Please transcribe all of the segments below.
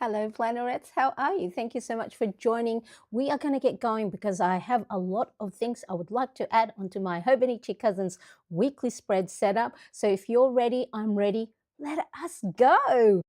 Hello, Plannerets. How are you? Thank you so much for joining. We are going to get going because I have a lot of things I would like to add onto my Hobonichi Cousins weekly spread setup. So if you're ready, I'm ready. Let us go.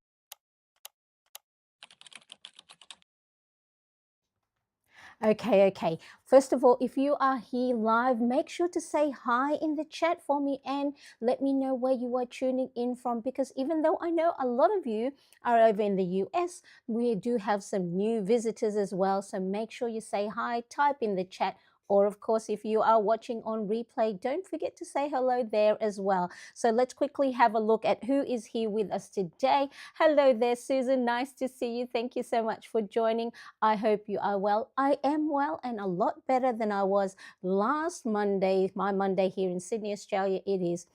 Okay. First of all, if you are here live, make sure to say hi in the chat for me and let me know where you are tuning in from. Because even though I know a lot of you are over in the US, we do have some new visitors as well. So make sure you say hi, type in the chat. Or, of course, if you are watching on replay, don't forget to say hello there as well. So let's quickly have a look at who is here with us today. Hello there, Susan. Nice to see you. Thank you so much for joining. I hope you are well. I am well and a lot better than I was last Monday. My Monday here in Sydney, Australia, it is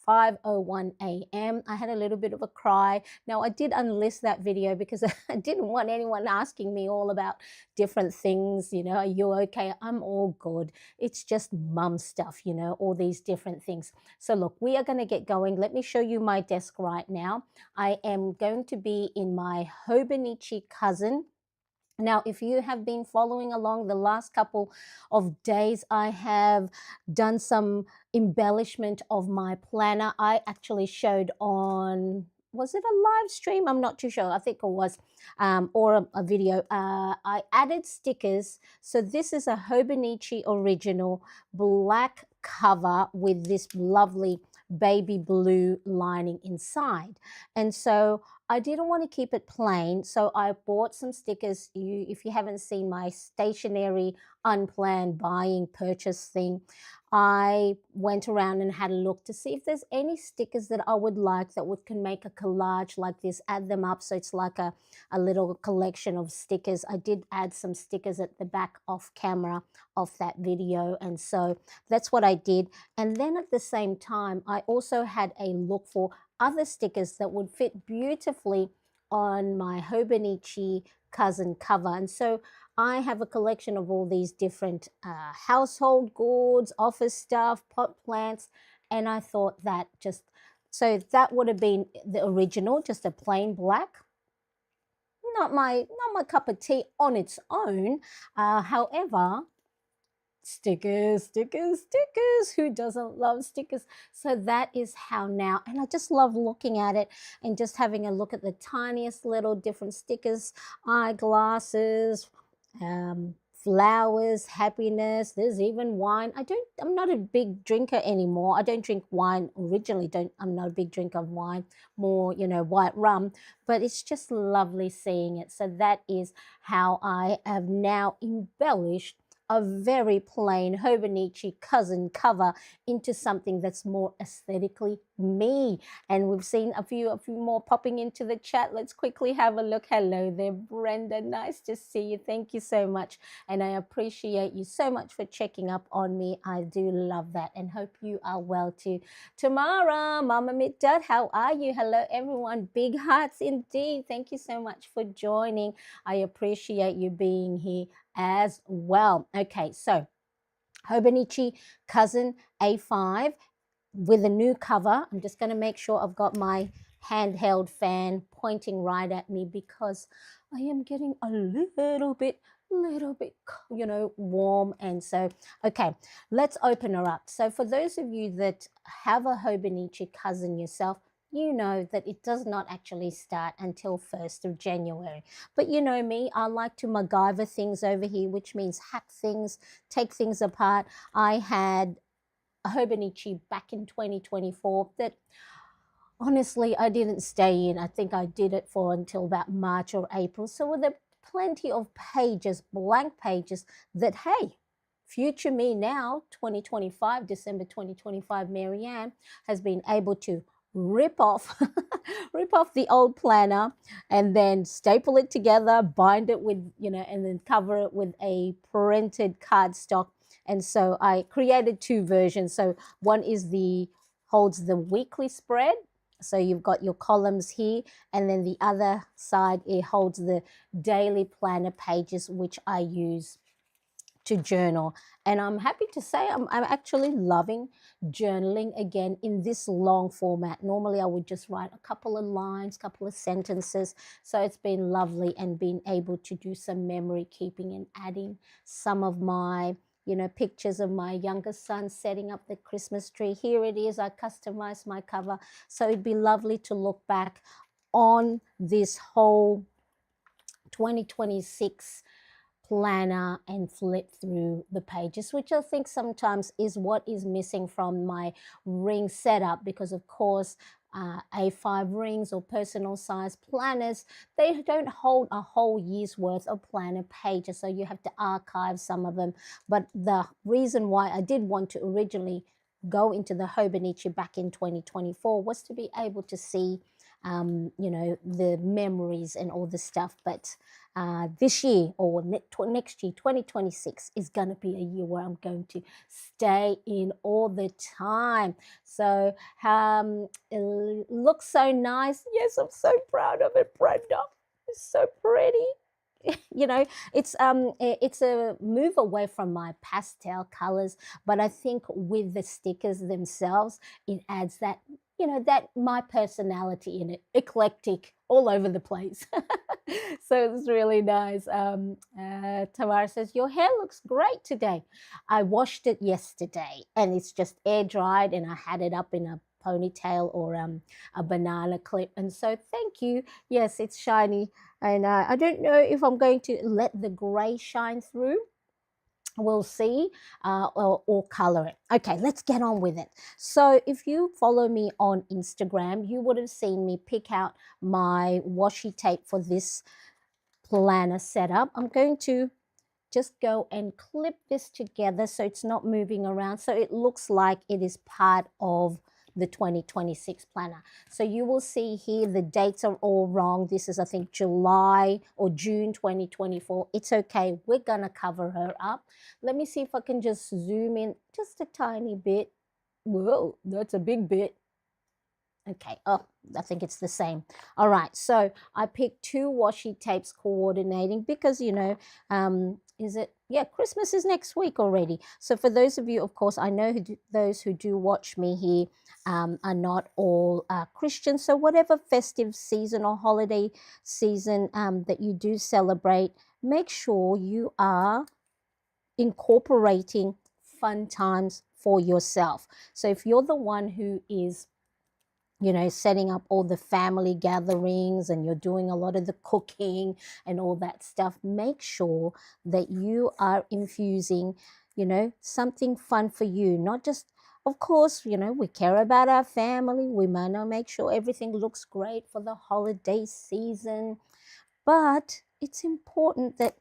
5:01 a.m. I had a little bit of a cry. Now, I did unlist that video because I didn't want anyone asking me all about different things. Are you okay? I'm all good. It's just mum stuff, all these different things. So, look, we are going to get going. Let me show you my desk right now. I am going to be in my Hobonichi Cousin. Now, if you have been following along the last couple of days, I have done some embellishment of my planner. I actually showed on, was it a live stream? I'm not too sure. I think it was, or a video. I added stickers. So this is a Hobonichi original black cover with this lovely baby blue lining inside. And so I didn't want to keep it plain, so I bought some stickers. If you haven't seen my stationery unplanned buying purchase thing, I went around and had a look to see if there's any stickers that I would like that can make a collage like this, add them up so it's like a little collection of stickers. I did add some stickers at the back off camera of that video, and so that's what I did. And then at the same time, I also had a look for other stickers that would fit beautifully on my Hobonichi Cousin cover. And so I have a collection of all these different household goods, office stuff, pot plants, and I thought so that would have been the original, just a plain black. Not my cup of tea on its own. However, stickers. Who doesn't love stickers? So that is how now, and I just love looking at it and just having a look at the tiniest little different stickers, eyeglasses, flowers, happiness. There's even wine. I'm not a big drinker anymore. I don't drink wine originally. I'm not a big drinker of wine, more, white rum, but it's just lovely seeing it. So that is how I have now embellished a very plain Hobonichi Cousin cover into something that's more aesthetically me. And we've seen a few more popping into the chat. Let's quickly have a look. Hello there, Brenda. Nice to see you. Thank you so much. And I appreciate you so much for checking up on me. I do love that and hope you are well too. Tamara, Mama Mittad, how are you? Hello, everyone. Big hearts indeed. Thank you so much for joining. I appreciate you being here as well. Okay, so Hobonichi Cousin A5 with a new cover. I'm just going to make sure I've got my handheld fan pointing right at me because I am getting a little bit warm. And so, okay, let's open her up. So for those of you that have a Hobonichi Cousin yourself, you know that it does not actually start until 1st of January. But you know me, I like to MacGyver things over here, which means hack things, take things apart. I had a Hobonichi back in 2024 that honestly I didn't stay in. I think I did it for until about March or April. So there plenty of pages, blank pages that, hey, future me now, 2025, December 2025, Marianne has been able to rip off the old planner and then staple it together, bind it with, and then cover it with a printed cardstock. And so I created two versions. So one is holds the weekly spread. So you've got your columns here, and then the other side, it holds the daily planner pages, which I use to journal. And I'm happy to say I'm actually loving journaling again in this long format. Normally I would just write a couple of lines, couple of sentences. So it's been lovely, and being able to do some memory keeping and adding some of my pictures of my younger son setting up the Christmas tree. Here it is. I customized my cover. So it'd be lovely to look back on this whole 2026 planner and flip through the pages, which I think sometimes is what is missing from my ring setup, because of course A5 rings or personal size planners, they don't hold a whole year's worth of planner pages, so you have to archive some of them. But the reason why I did want to originally go into the Hobonichi back in 2024 was to be able to see the memories and all the stuff. But this year or next year, 2026, is going to be a year where I'm going to stay in all the time. So it looks so nice. Yes, I'm so proud of it, Brenda. It's so pretty. It's a move away from my pastel colors, but I think with the stickers themselves, it adds that that my personality in it, eclectic, all over the place. So it's really nice. Tamara says your hair looks great today. I washed it yesterday and it's just air dried, and I had it up in a ponytail or a banana clip, and so thank you. Yes, it's shiny, and I don't know if I'm going to let the gray shine through. We'll see, or color it. Okay, let's get on with it. So if you follow me on Instagram, you would have seen me pick out my washi tape for this planner setup. I'm going to just go and clip this together so it's not moving around, so it looks like it is part of the 2026 planner. So you will see here the dates are all wrong. This is, I think, July or June 2024. It's okay. We're going to cover her up. Let me see if I can just zoom in just a tiny bit. Whoa, that's a big bit. Okay, oh, I think it's the same. All right, so I picked two washi tapes coordinating because, Christmas is next week already. So for those of you, of course, I know those who do watch me here are not all Christians. So whatever festive season or holiday season that you do celebrate, make sure you are incorporating fun times for yourself. So if you're the one who is setting up all the family gatherings and you're doing a lot of the cooking and all that stuff, make sure that you are infusing, something fun for you. Not just, of course, we care about our family. We might not make sure everything looks great for the holiday season, but it's important that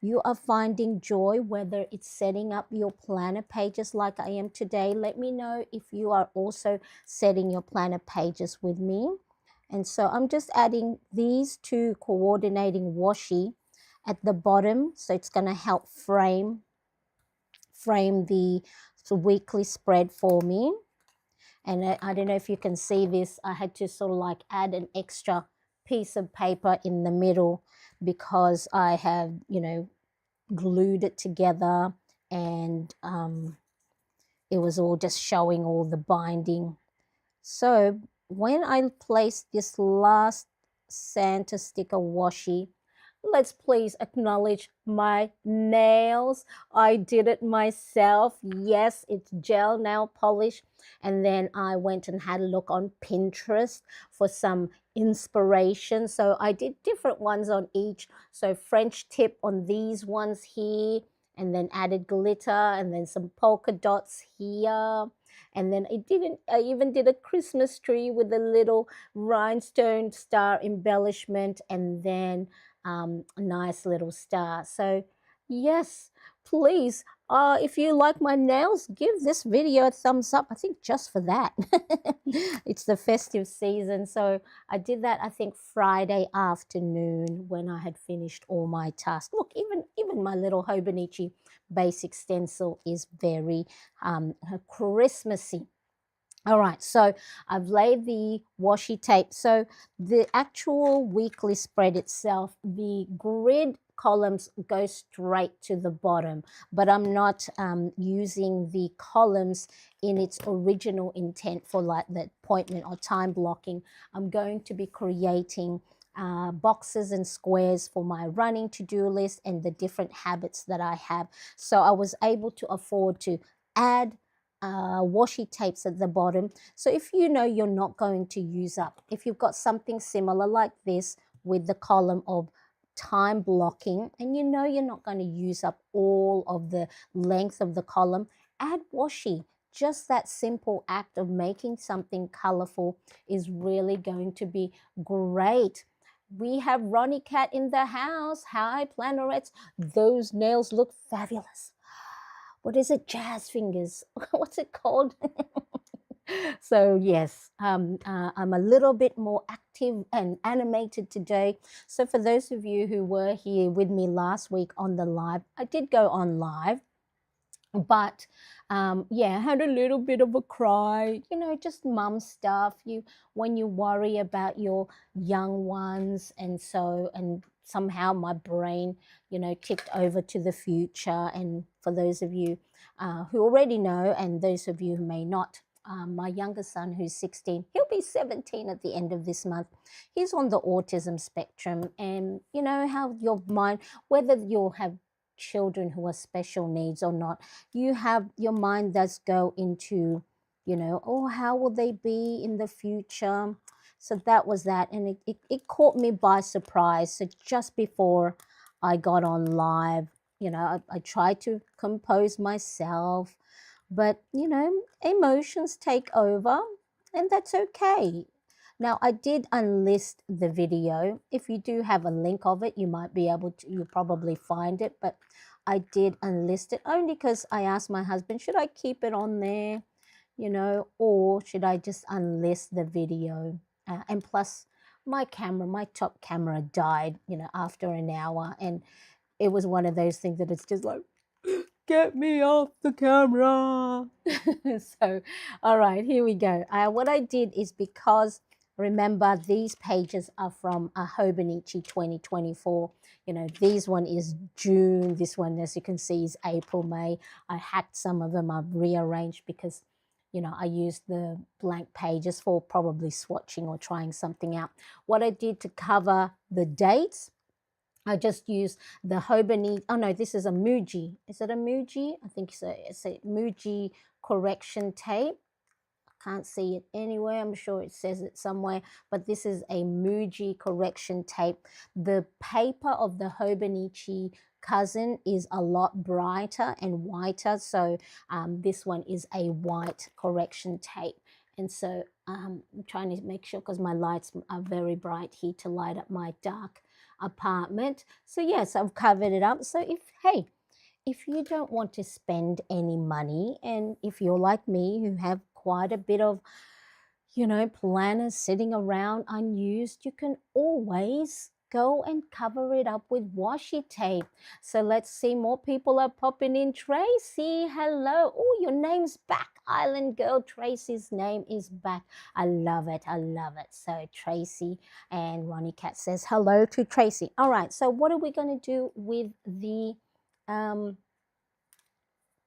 you are finding joy, whether it's setting up your planner pages like I am today. Let me know if you are also setting your planner pages with me. And so I'm just adding these two coordinating washi at the bottom. So it's going to help frame the weekly spread for me. And I don't know if you can see this. I had to sort of like add an extra piece of paper in the middle because I have, glued it together, and it was all just showing all the binding. So when I place this last Santa sticker washi, let's please acknowledge my nails. I did it myself. Yes, it's gel nail polish. And then I went and had a look on Pinterest for some inspiration. So I did different ones on each. So French tip on these ones here, and then added glitter, and then some polka dots here. And then I even did a Christmas tree with a little rhinestone star embellishment, and then a nice little star. So yes, please, if you like my nails, give this video a thumbs up. I think just for that. It's the festive season, so I did that, I think, Friday afternoon when I had finished all my tasks. Look, even my little Hobonichi basic stencil is very Christmassy. All right, so I've laid the washi tape. So the actual weekly spread itself, the grid columns go straight to the bottom, but I'm not using the columns in its original intent for like the appointment or time blocking. I'm going to be creating boxes and squares for my running to-do list and the different habits that I have. So I was able to afford to add washi tapes at the bottom. So if you know you're not going to use up, if you've got something similar like this with the column of time blocking and you know you're not going to use up all of the length of the column, add washi. Just that simple act of making something colorful is really going to be great. We have Ronnie Cat in the house. Hi, Plannerets. Those nails look fabulous. What is it? Jazz fingers. What's it called? So yes, I'm a little bit more active and animated today. So for those of you who were here with me last week on the live, I did go on live, but yeah, I had a little bit of a cry, just mum stuff. When you worry about your young ones, and somehow my brain tipped over to the future. And for those of you who already know, and those of you who may not, my youngest son, who's 16, he'll be 17 at the end of this month. He's on the autism spectrum, and you know how your mind, whether you'll have children who are special needs or not, your mind does go into, oh, how will they be in the future? So that was that, and it caught me by surprise. So just before I got on live, I tried to compose myself, but emotions take over, and that's okay. Now, I did unlist the video. If you do have a link of it, you might be able to, you'll probably find it, but I did unlist it only because I asked my husband, should I keep it on there, or should I just unlist the video? And plus, my top camera died, after an hour, and it was one of those things that it's just like, get me off the camera. So, all right, here we go. What I did is, because remember these pages are from a Hobonichi 2024. This one is June. This one, as you can see, is April, May. I hacked some of them. I've rearranged because, I used the blank pages for probably swatching or trying something out. What I did to cover the dates, I just used the Hobonichi. Oh no, this is a Muji. Is it a Muji? I think so. It's a Muji correction tape. Can't see it anywhere. I'm sure it says it somewhere, but this is a Muji correction tape. The paper of the Hobonichi Cousin is a lot brighter and whiter, so this one is a white correction tape. And so I'm trying to make sure, because my lights are very bright here to light up my dark apartment. So yes, I've covered it up. So if you don't want to spend any money, and if you're like me who have quite a bit of planners sitting around unused, you can always go and cover it up with washi tape. So let's see, more people are popping in. Tracy, hello. Oh, your name's back, Island Girl. Tracy's name is back. I love it. I love it. So Tracy, and Ronnie Cat says hello to Tracy. All right, so what are we going to do with the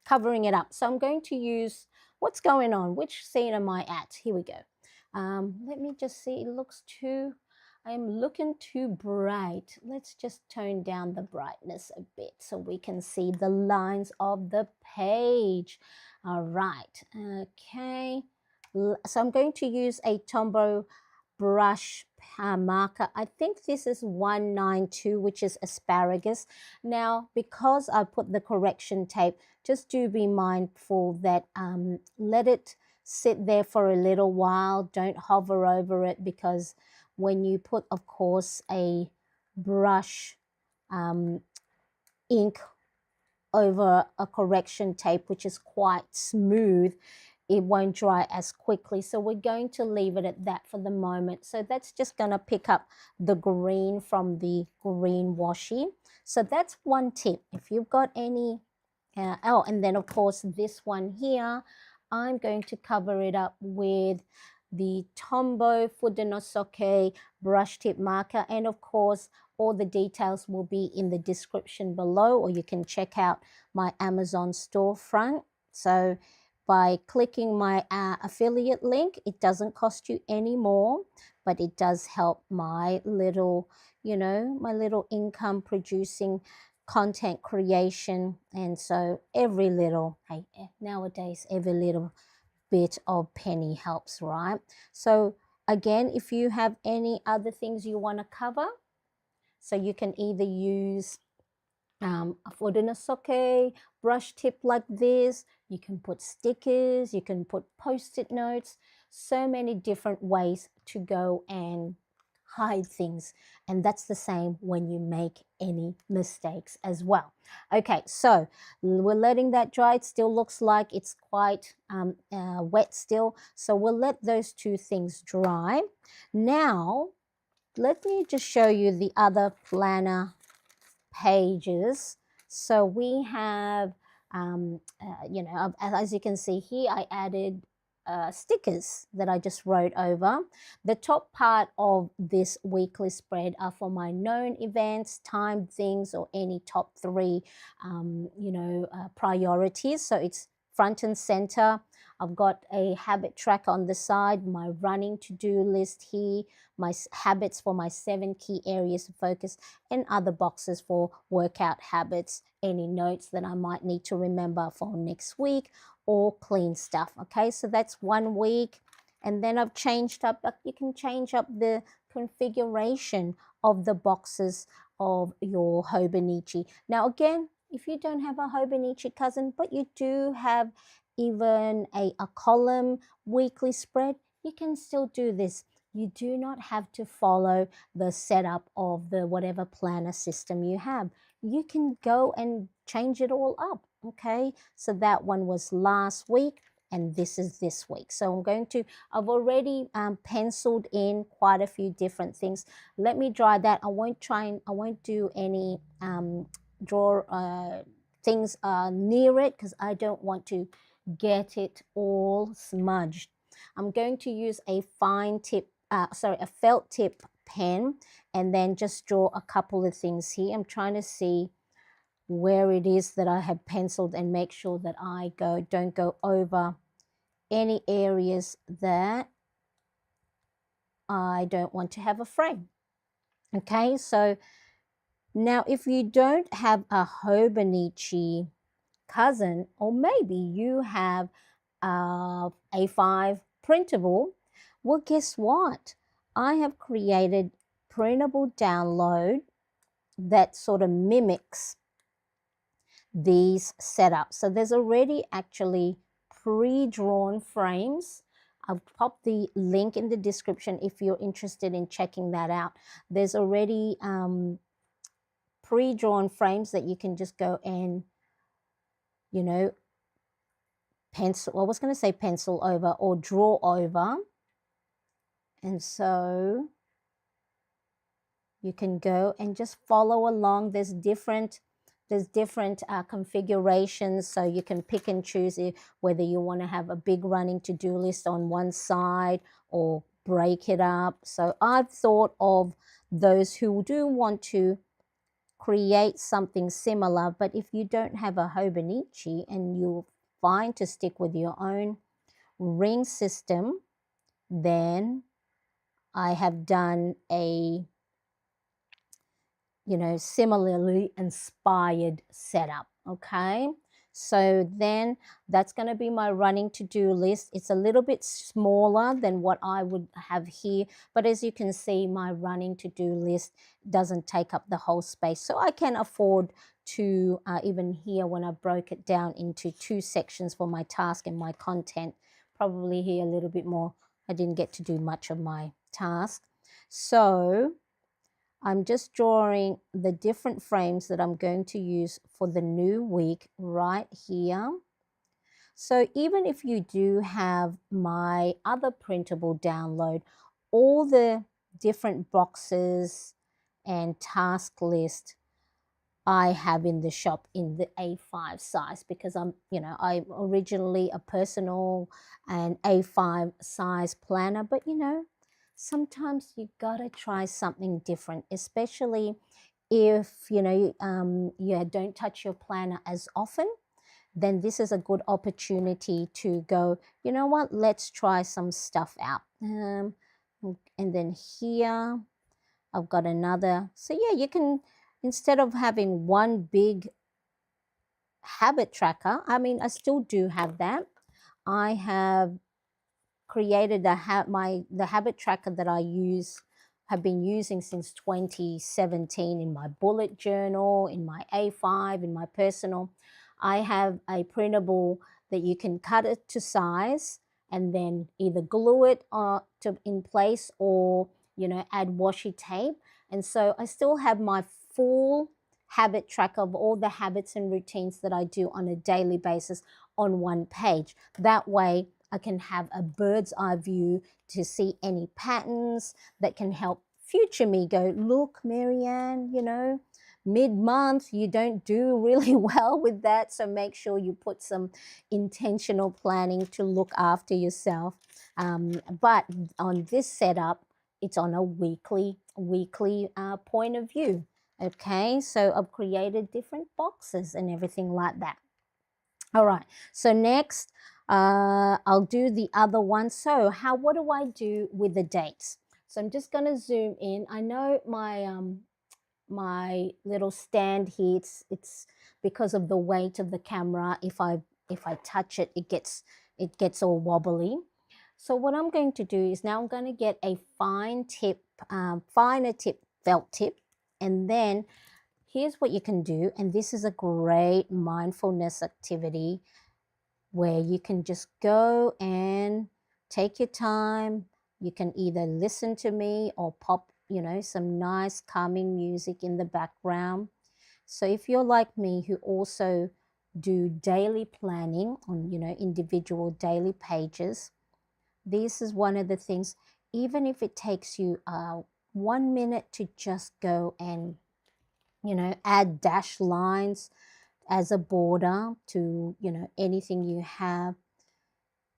covering it up? So I'm going to use, what's going on? Which scene am I at? Here we go. Let me just see. It looks I'm looking too bright. Let's just tone down the brightness a bit so we can see the lines of the page. All right. Okay. So I'm going to use a Tombow brush marker. I think this is 192, which is asparagus. Now, because I put the correction tape, just do be mindful that let it sit there for a little while. Don't hover over it, because when you put, of course, a brush ink over a correction tape, which is quite smooth, it won't dry as quickly. So we're going to leave it at that for the moment. So that's just going to pick up the green from the green washi. So that's one tip. If you've got any, and then of course this one here, I'm going to cover it up with the Tombow Fudenosuke brush tip marker, and of course all the details will be in the description below, or you can check out my Amazon storefront. So by clicking my affiliate link, it doesn't cost you any more, but it does help my little, my little income producing content creation. And so every little, hey, nowadays every little bit of penny helps, right? So again, if you have any other things you want to cover, so you can either use a Fudenosuke brush tip like this, you can put stickers, you can put post-it notes, so many different ways to go and hide things. And that's the same when you make any mistakes as well. Okay, so we're letting that dry. It still looks like it's quite wet still, so we'll let those two things dry. Now let me just show you the other planner pages. So we have, as you can see here, I added stickers that I just wrote over. The top part of this weekly spread are for my known events, timed things, or any top three, priorities. So it's front and center. I've got a habit track on the side, my running to-do list here, my habits for my 7 key areas of focus, and other boxes for workout habits, any notes that I might need to remember for next week, or clean stuff. Okay, so that's 1 week. And then I've changed up, you can change up the configuration of the boxes of your Hobonichi. Now again, if you don't have a Hobonichi cousin, but you do have even a column weekly spread, you can still do this. You do not have to follow the setup of the whatever planner system you have. You can go and change it all up. Okay, so that one was last week and this is this week. So I've already penciled in quite a few different things. Let me dry that. I won't do any draw things near it because I don't want to get it all smudged. I'm going to use a a felt tip pen and then just draw a couple of things here. I'm trying to see where it is that I have penciled and make sure that I don't go over any areas that I don't want to have a frame. Okay, so now if you don't have a Hobonichi cousin, or maybe you have a A5 printable, well, guess what? I have created printable download that sort of mimics these setups. So there's already actually pre-drawn frames. I'll pop the link in the description if you're interested in checking that out. There's already pre-drawn frames that you can just go and, pencil, I was going to say pencil over or draw over. And so you can go and just follow along. There's different configurations, so you can pick and choose whether you want to have a big running to-do list on one side or break it up. So I've thought of those who do want to create something similar, but if you don't have a Hobonichi and you're fine to stick with your own ring system, then I have done a similarly inspired setup. Okay, so then that's going to be my running to-do list. It's a little bit smaller than what I would have here, but as you can see, my running to-do list doesn't take up the whole space, so I can afford to even here, when I broke it down into 2 sections for my task and my content, probably here a little bit more. I didn't get to do much of my task, so I'm just drawing the different frames that I'm going to use for the new week right here. So even if you do have my other printable download, all the different boxes and task list I have in the shop in the A5 size, because I'm originally a personal and A5 size planner, but sometimes you gotta try something different, especially if you don't touch your planner as often. Then this is a good opportunity to go, you know what, let's try some stuff out. And then here I've got another. So yeah, you can, instead of having one big habit tracker, I mean, I still do have that. I have created the habit tracker that I have been using since 2017 in my bullet journal, in my A5, in my personal. I have a printable that you can cut it to size and then either glue it in place, or add washi tape. And so I still have my full habit tracker of all the habits and routines that I do on a daily basis on one page. That way I can have a bird's eye view to see any patterns that can help future me go, look, Marianne, mid-month you don't do really well with that, so make sure you put some intentional planning to look after yourself. But on this setup, it's on a weekly point of view. Okay, so I've created different boxes and everything like that. All right, so next I'll do the other one. So what do I do with the dates? So I'm just going to zoom in. I know my little stand here, it's because of the weight of the camera. If I touch it, it gets all wobbly. So what I'm going to do is now I'm going to get a finer tip felt tip, and then here's what you can do. And this is a great mindfulness activity where you can just go and take your time. You can either listen to me or pop, some nice calming music in the background. So if you're like me, who also do daily planning on, individual daily pages, this is one of the things, even if it takes you 1 minute to just go and, add dash lines as a border to anything you have,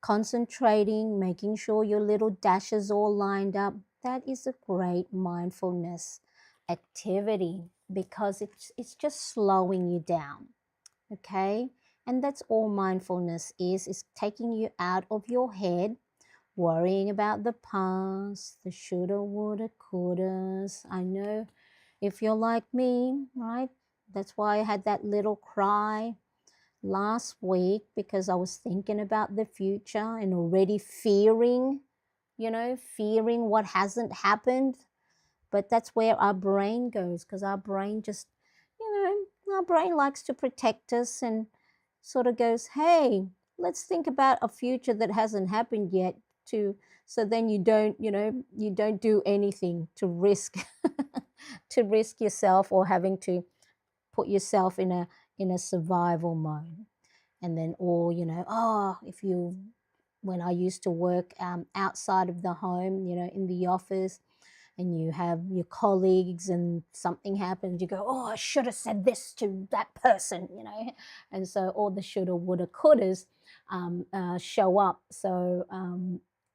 concentrating, making sure your little dashes all lined up. That is a great mindfulness activity, because it's just slowing you down. Okay, and that's all mindfulness is taking you out of your head, worrying about the past, the shoulda, woulda, couldas. I know if you're like me, right? That's why I had that little cry last week, because I was thinking about the future and already fearing what hasn't happened. But that's where our brain goes, because our brain just, our brain likes to protect us and sort of goes, hey, let's think about a future that hasn't happened yet, so then you don't do anything to risk to risk yourself, or having to put yourself in a survival mode. And then, or if you when I used to work outside of the home, in the office, and you have your colleagues and something happens, you go, oh, I should have said this to that person, and so all the shoulda, woulda, couldas show up. So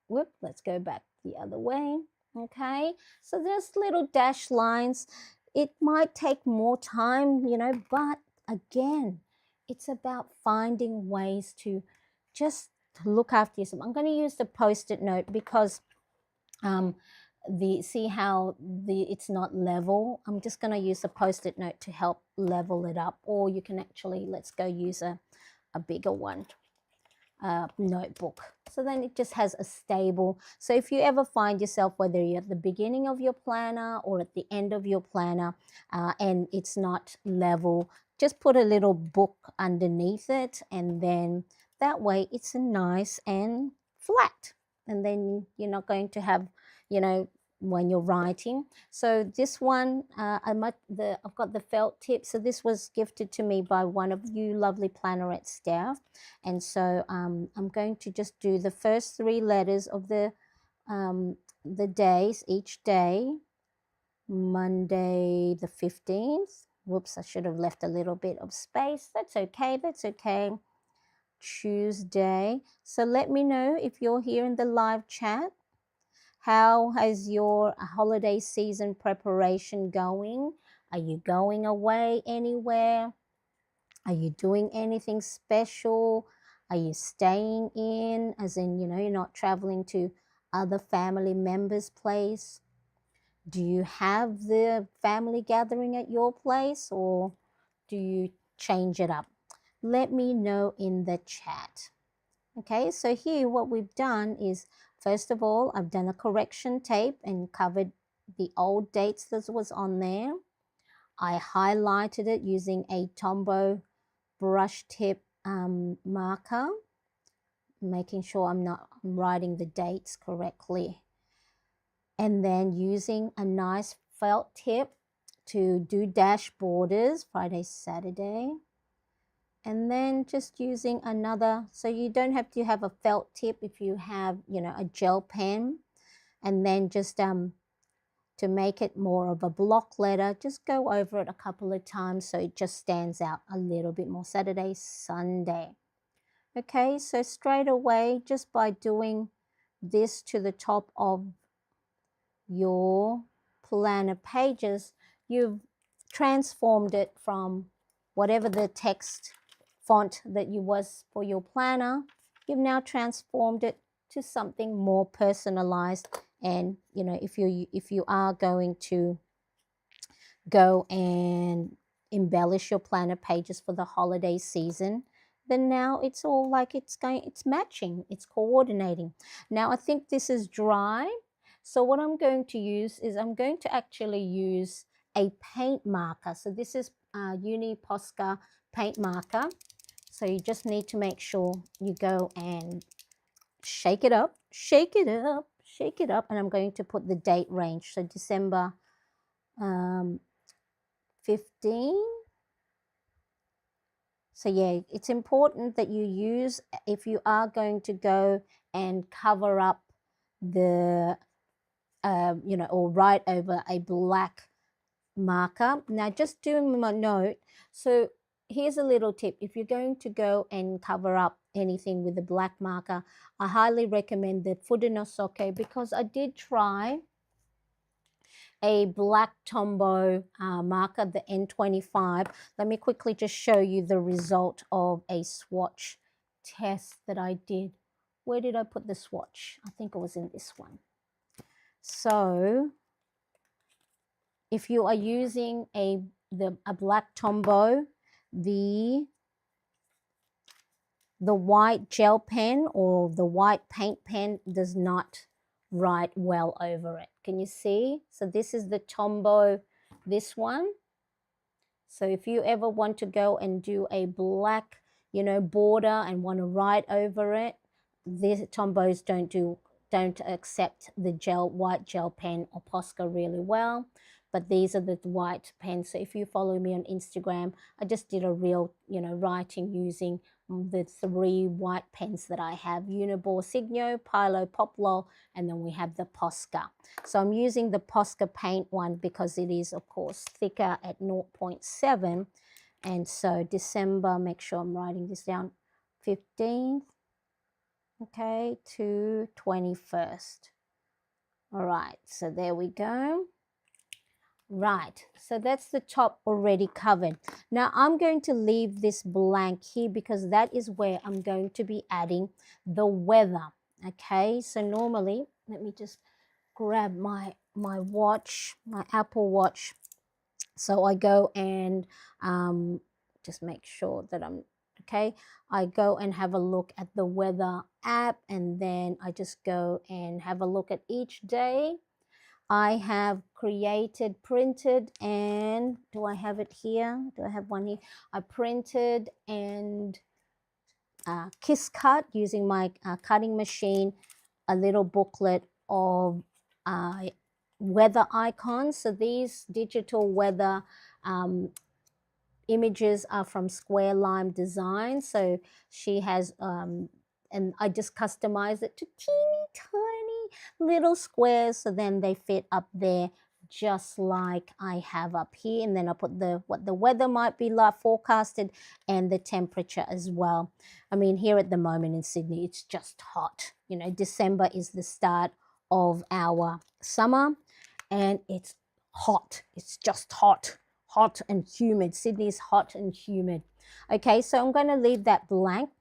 let's go back the other way. Okay, so there's little dash lines. It might take more time, but again, it's about finding ways to just look after yourself. I'm going to use the post-it note, because see how it's not level. I'm just going to use a post-it note to help level it up. Or you can actually, let's go use a bigger one, notebook. So then it just has a stable. So if you ever find yourself, whether you're at the beginning of your planner or at the end of your planner, and it's not level, just put a little book underneath it, and then that way it's nice and flat. And then you're not going to have, when you're writing. So this one, I've got the felt tip. So this was gifted to me by one of you lovely Plannerette staff. And so I'm going to just do the first 3 letters of the days each day. Monday the 15th, Whoops, I should have left a little bit of space. That's okay, that's okay. Tuesday. So let me know if you're here in the live chat. How has your holiday season preparation going? Are you going away anywhere? Are you doing anything special? Are you staying in, as in, you're not traveling to other family members' place? Do you have the family gathering at your place, or do you change it up? Let me know in the chat. Okay, so here what we've done is, first of all, I've done a correction tape and covered the old dates that was on there. I highlighted it using a Tombow brush tip marker, making sure I'm writing the dates correctly. And then using a nice felt tip to do dash borders, Friday, Saturday. And then just using another, so you don't have to have a felt tip if you have, a gel pen. And then just to make it more of a block letter, just go over it a couple of times so it just stands out a little bit more. Saturday, Sunday. Okay, so straight away, just by doing this to the top of your planner pages, you've transformed it from whatever the text font that you was for your planner. You've now transformed it to something more personalized. And if you are going to go and embellish your planner pages for the holiday season, then now it's all like it's matching, it's coordinating. Now I think this is dry, so what I'm going to use is I'm going to actually use a paint marker. So this is Uni Posca paint marker. So you just need to make sure you go and shake it up, shake it up, shake it up, and I'm going to put the date range. So December 15. So yeah, it's important that you use, if you are going to go and cover up the, or write over a black marker. Now just doing my note. So here's a little tip. If you're going to go and cover up anything with a black marker, I highly recommend the Fudenosuke, because I did try a black Tombow marker, the N25. Let me quickly just show you the result of a swatch test that I did. Where did I put the swatch? I think it was in this one. So if you are using a black Tombow, the white gel pen or the white paint pen does not write well over it. Can you see? So this is the Tombow, this one. So if you ever want to go and do a black, border and want to write over it, these Tombows don't accept the white gel pen or Posca really well. But these are the white pens. So if you follow me on Instagram, I just did a real, writing using the 3 white pens that I have: Unibor Signo, Pilo Poplar, and then we have the Posca. So I'm using the Posca paint one because it is, of course, thicker at 0.7. And so December, make sure I'm writing this down, 15th, okay, to 21st. All right, so there we go. Right, so that's the top already covered. Now I'm going to leave this blank here because that is where I'm going to be adding the weather. Okay, so normally, let me just grab my watch, my Apple Watch. So I go and just make sure that I'm okay. I go and have a look at the weather app, and then I just go and have a look at each day. I have printed, and do I have it here? Do I have one here? I printed and kiss cut using my cutting machine, a little booklet of weather icons. So these digital weather images are from Square Lime Design. So she has, and I just customized it to teeny tiny little squares, so then they fit up there just like I have up here. And then I put what the weather might be like forecasted and the temperature as well. I mean, here at the moment in Sydney, it's just hot. You know, December is the start of our summer and it's hot. It's just hot, hot and humid. Sydney is hot and humid. Okay, so I'm going to leave that blank.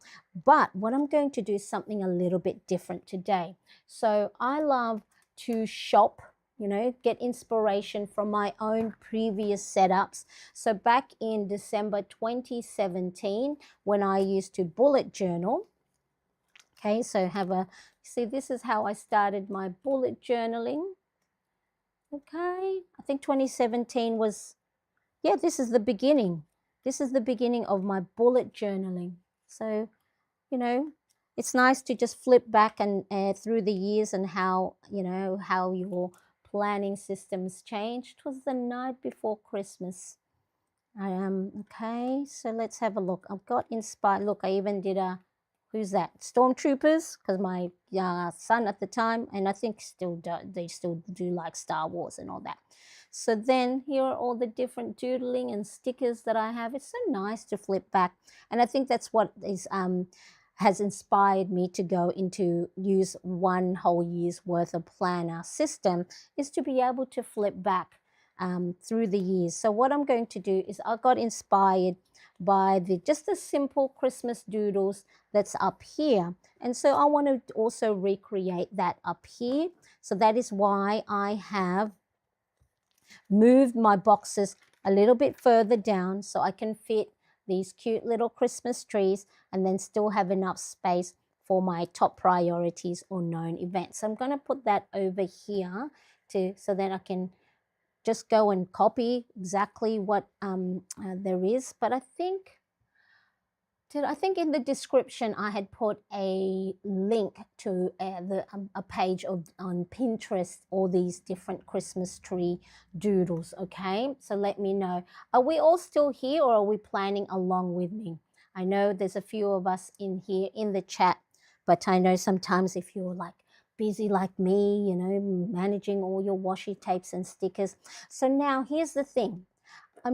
But what I'm going to do is something a little bit different today. So I love to shop, you know, get inspiration from my own previous setups. So back in December 2017, when I used to bullet journal, okay, so see, this is how I started my bullet journaling. Okay, I think 2017 was, yeah, this is the beginning. This is the beginning of my bullet journaling. So, you know, it's nice to just flip back and through the years and how, you know, how your planning systems changed. It was the night before Christmas. Okay, so let's have a look. I've got inspired. Look, I even did a, who's that? Stormtroopers, because my son at the time, and I think they still do like Star Wars and all that. So then here are all the different doodling and stickers that I have. It's so nice to flip back. And I think that's what is has inspired me to go into use one whole year's worth of planner system, is to be able to flip back through the years. So what I'm going to do is I got inspired by just the simple Christmas doodles that's up here. And so I want to also recreate that up here. So that is why I have moved my boxes a little bit further down so I can fit these cute little Christmas trees and then still have enough space for my top priorities or known events. So I'm going to put that over here so that I can just go and copy exactly what there is. But I think in the description I had put a link to a page on Pinterest, all these different Christmas tree doodles. Okay, so let me know. Are we all still here, or are we planning along with me? I know there's a few of us in here in the chat, but I know sometimes if you're like busy like me, you know, managing all your washi tapes and stickers. So now here's the thing. I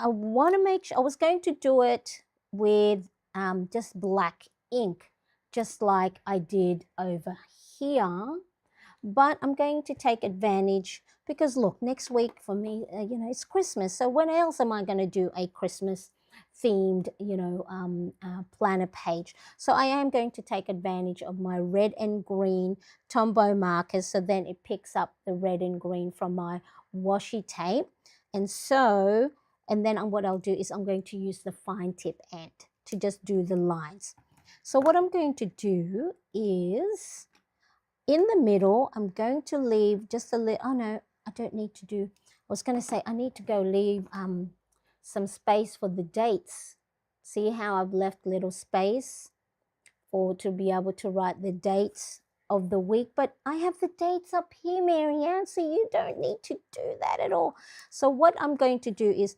want to make sure, I was going to do it with just black ink, just like I did over here. But I'm going to take advantage because look, next week for me, you know, it's Christmas. So when else am I going to do a Christmas themed, you know, planner page? So I am going to take advantage of my red and green Tombow markers. So then it picks up the red and green from my washi tape. And so, and then what I'll do is I'm going to use the fine tip end to just do the lines. So what I'm going to do is in the middle, I'm going to leave just a little, oh no, I don't need to do, I was going to say I need to go leave some space for the dates. See how I've left little space to be able to write the dates of the week, but I have the dates up here, Marianne, so you don't need to do that at all. So what I'm going to do is,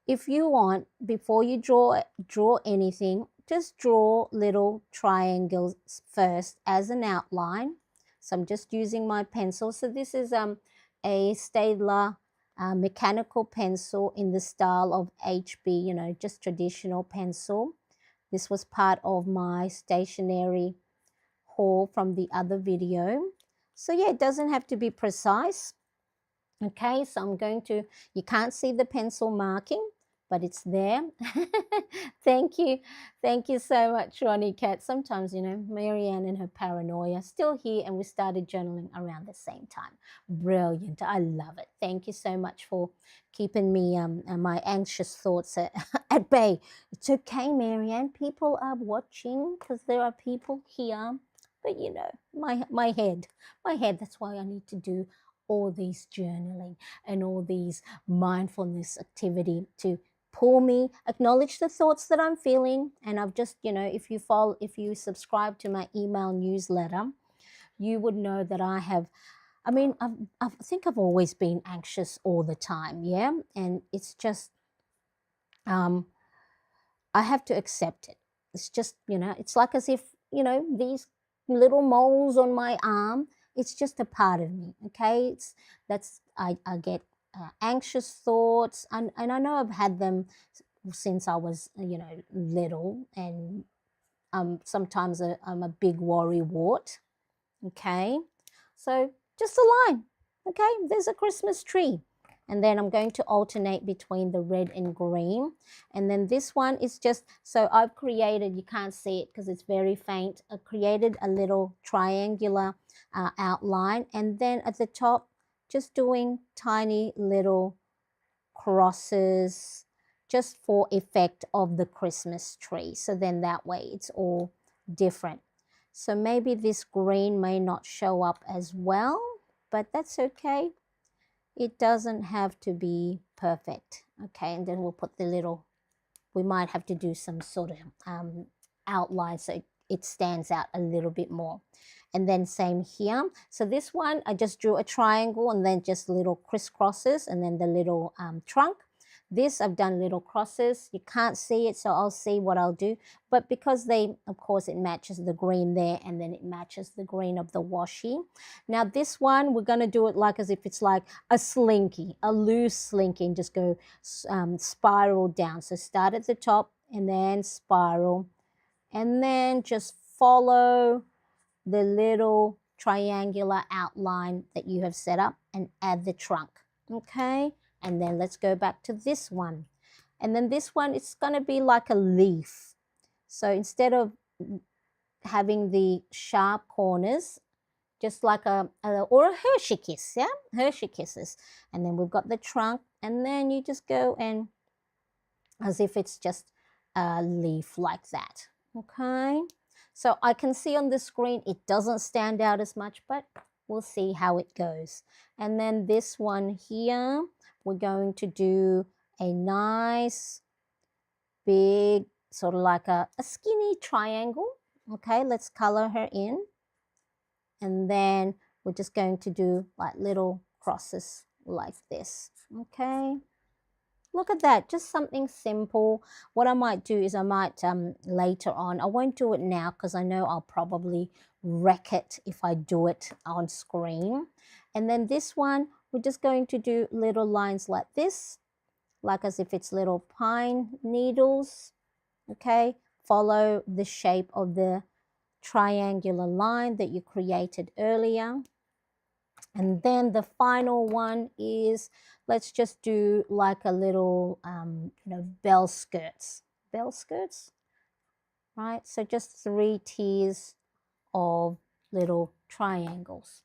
if you want, before you draw anything, just draw little triangles first as an outline. So I'm just using my pencil. So this is a Staedtler mechanical pencil in the style of HB, you know, just traditional pencil. This was part of my stationery haul from the other video. So yeah, it doesn't have to be precise. Okay, so I'm going to, you can't see the pencil marking, but it's there. Thank you. Thank you so much, Ronnie Cat. Sometimes, you know, Marianne and her paranoia still here, and we started journaling around the same time. Brilliant. I love it. Thank you so much for keeping me my anxious thoughts at bay. It's okay, Marianne. People are watching because there are people here. But you know, my head, that's why I need to do all these journaling and all these mindfulness activity to pull me, acknowledge the thoughts that I'm feeling. And I've just, you know, if you subscribe to my email newsletter, you would know that I think I've always been anxious all the time, yeah? And it's just, I have to accept it. It's just, you know, it's like as if, you know, these little moles on my arm, it's just a part of me, okay? I get anxious thoughts, and I know I've had them since I was, little, and sometimes I'm a big worry wart. Okay, so just a line. Okay, there's a Christmas tree. And then I'm going to alternate between the red and green. And then this one is just, so I've created, you can't see it because it's very faint. I created a little triangular outline. And then at the top, just doing tiny little crosses just for effect of the Christmas tree. So then that way it's all different. So maybe this green may not show up as well, but that's okay. It doesn't have to be perfect. Okay, and then we'll put the little, we might have to do some sort of outline so it stands out a little bit more. And then same here. So this one, I just drew a triangle and then just little crisscrosses and then the little trunk. This, I've done little crosses. You can't see it, so I'll see what I'll do. But because they, of course, it matches the green there and then it matches the green of the washi. Now this one, we're going to do it like as if it's like a slinky, a loose slinky, and just go spiral down. So start at the top and then spiral. And then just follow the little triangular outline that you have set up and add the trunk. Okay, and then let's go back to this one. And then this one, it's going to be like a leaf. So instead of having the sharp corners, just like or a Hershey kiss, yeah, Hershey kisses. And then we've got the trunk, and then you just go and as if it's just a leaf like that. Okay, so I can see on the screen it doesn't stand out as much, but we'll see how it goes. And then this one here, we're going to do a nice big sort of like a skinny triangle. Okay, let's color her in. And then we're just going to do like little crosses like this. Okay, look at that, just something simple. What I might do is I might later on, I won't do it now because I know I'll probably wreck it if I do it on screen. And then this one, we're just going to do little lines like this, like as if it's little pine needles. Okay, follow the shape of the triangular line that you created earlier. And then the final one is, let's just do like a little, bell skirts. Bell skirts, right? So just 3 tiers of little triangles.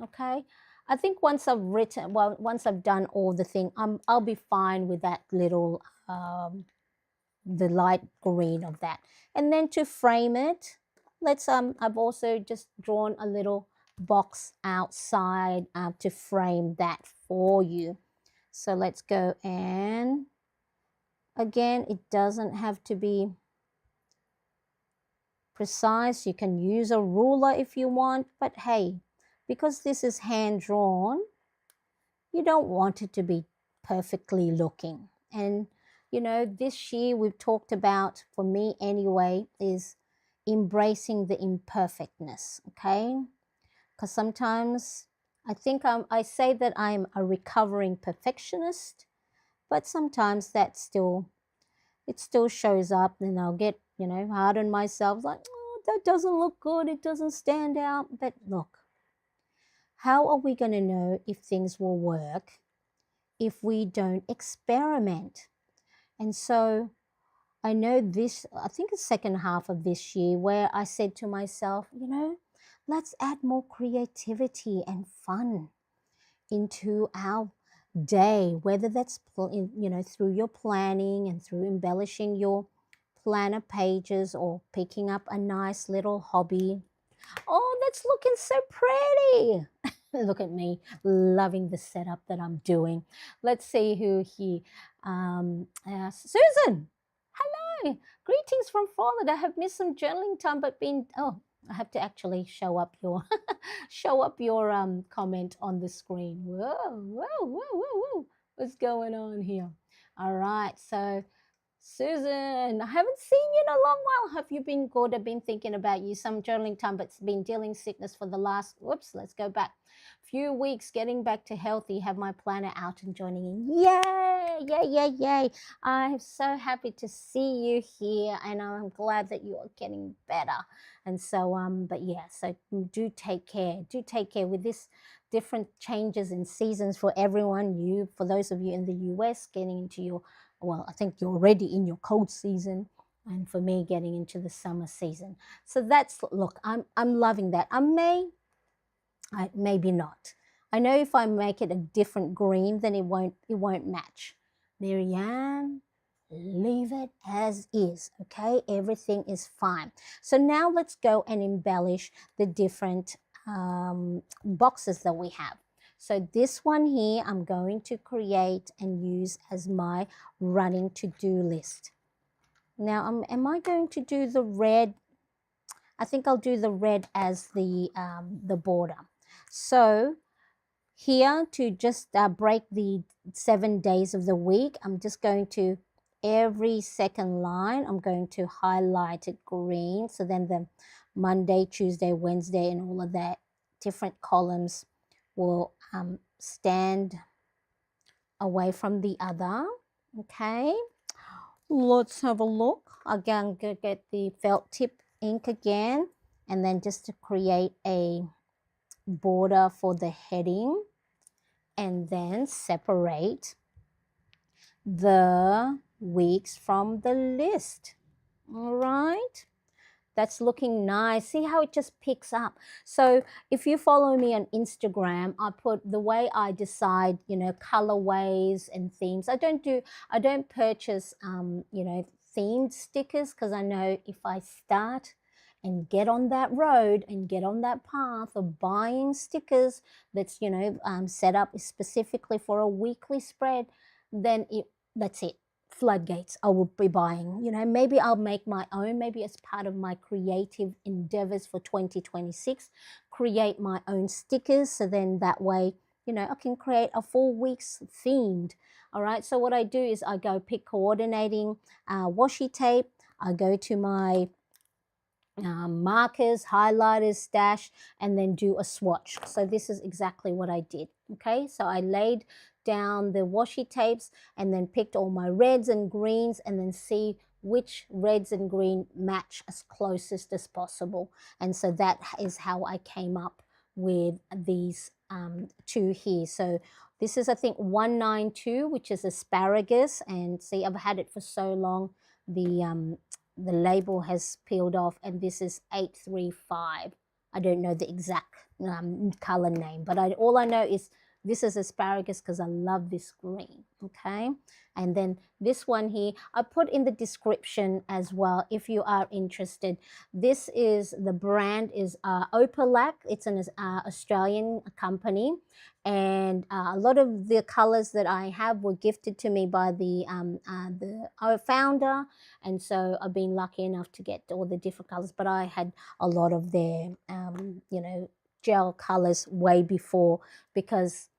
Okay. I think once I've written, well, once I've done all the thing, I'll be fine with that little, the light green of that. And then to frame it, let's, I've also just drawn a little box outside to frame that for you. So let's go, and again, it doesn't have to be precise. You can use a ruler if you want, but hey, because this is hand drawn, you don't want it to be perfectly looking. And this year we've talked about, for me anyway, is embracing the imperfectness. Okay, because sometimes I think I say that I'm a recovering perfectionist, but sometimes it still shows up, and I'll get, hard on myself, like, oh, that doesn't look good, it doesn't stand out. But look, how are we going to know if things will work if we don't experiment? And so I know this, I think the second half of this year, where I said to myself, let's add more creativity and fun into our day, whether that's, through your planning and through embellishing your planner pages or picking up a nice little hobby. Oh, that's looking so pretty. Look at me loving the setup that I'm doing. Let's see who here. Susan, hello. Greetings from Florida. I have missed some journaling time, but I have to actually show up your comment on the screen. Whoa, whoa, whoa, whoa, whoa. What's going on here? All right, so Susan, I haven't seen you in a long while. Have you been good? I've been thinking about you. Some journaling time, but it's been dealing sickness for the last, whoops, let's go back. few weeks getting back to healthy, have my planner out and joining in. Yay, yay, yay, yay. I'm so happy to see you here, and I'm glad that you are getting better. And so, but yeah, so do take care. Do take care with this different changes in seasons for everyone. You, for those of you in the US, getting into your, well, I think you're already in your cold season, and for me, getting into the summer season. So that's, look, I'm loving that. Maybe not. I know if I make it a different green, then it won't match. Marianne, leave it as is, okay? Everything is fine. So now let's go and embellish the different boxes that we have. So this one here, I'm going to create and use as my running to-do list. Now, am I going to do the red? I think I'll do the red as the border. So here, to just break the 7 days of the week, I'm just going to, every second line, I'm going to highlight it green. So then the Monday, Tuesday, Wednesday, and all of that different columns will stand away from the other. Okay, let's have a look. Again, get the felt tip ink again, and then just to create a border for the heading, and then separate the weeks from the list. All right, that's looking nice. See how it just picks up. So if you follow me on Instagram, I put the way I decide, colorways and themes. I don't purchase, themed stickers, because I know if I start and get on that road and get on that path of buying stickers that's, set up specifically for a weekly spread, then that's it. Floodgates, I will be buying. Maybe I'll make my own, maybe as part of my creative endeavors for 2026, create my own stickers. So then that way, I can create a 4 weeks themed. All right. So what I do is I go pick coordinating washi tape. I go to my markers, highlighters, stash, and then do a swatch. So this is exactly what I did. Okay, so I laid down the washi tapes and then picked all my reds and greens, and then see which reds and green match as closest as possible. And so that is how I came up with these two here. So this is, I think, 192, which is asparagus. And see, I've had it for so long, the label has peeled off, and this is 835. I don't know the exact color name, but all I know is this is asparagus because I love this green. Okay, and then this one here, I put in the description as well if you are interested. This is, the brand is Opalac. It's an Australian company, and a lot of the colors that I have were gifted to me by the founder, and so I've been lucky enough to get all the different colors. But I had a lot of their gel colors way before, because,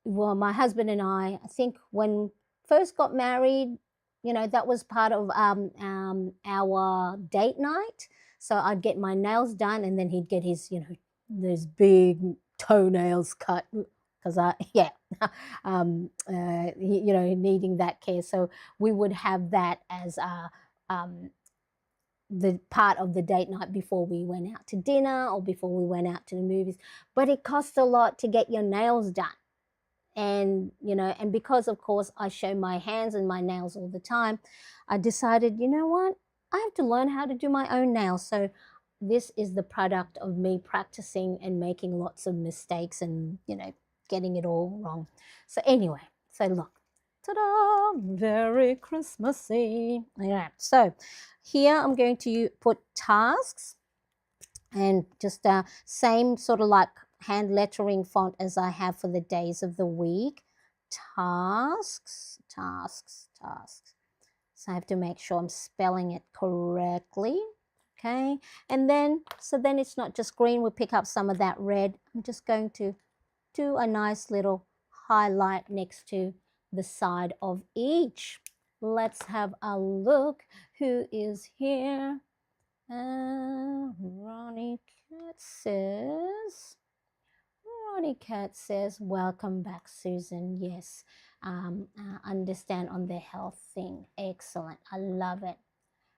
well, my husband and I think when first got married, that was part of our date night. So I'd get my nails done, and then he'd get his, those big toenails cut, because needing that care. So we would have that as the part of the date night before we went out to dinner or before we went out to the movies. But it costs a lot to get your nails done. And, and because, of course, I show my hands and my nails all the time, I decided, you know what? I have to learn how to do my own nails. So this is the product of me practicing and making lots of mistakes and, getting it all wrong. So anyway, so look, ta-da, very Christmassy. Yeah. So here I'm going to put tasks, and just same sort of like hand lettering font as I have for the days of the week. Tasks, tasks, tasks. So I have to make sure I'm spelling it correctly. Okay, and then, so then it's not just green, we'll pick up some of that red. I'm just going to do a nice little highlight next to the side of each. Let's have a look. Who is here? Ronnie Cat says, Ronnie Cat says, welcome back, Susan. Yes, understand on the health thing. Excellent. I love it.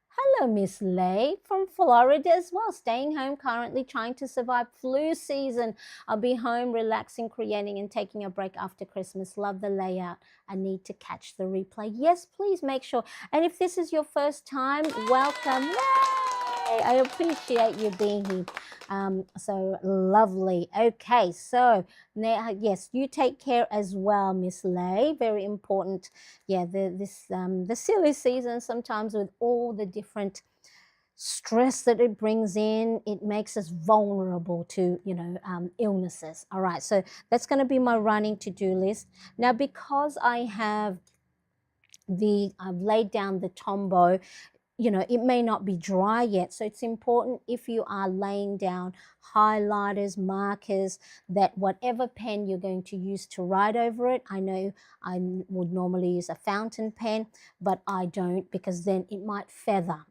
Hello, Miss Lay from Florida as well. Staying home currently, trying to survive flu season. I'll be home relaxing, creating, and taking a break after Christmas. Love the layout. I need to catch the replay. Yes, please make sure. And if this is your first time, welcome. Yay! I appreciate you being here. So lovely. Okay, so now, yes, you take care as well, Miss Lay. Very important. Yeah, the silly season sometimes with all the different stress that it brings in, it makes us vulnerable to illnesses. All right, so that's going to be my running to-do list. Now, because I've laid down the Tombow, it may not be dry yet. So it's important, if you are laying down highlighters, markers, that whatever pen you're going to use to write over it, I know I would normally use a fountain pen, but I don't, because then it might feather.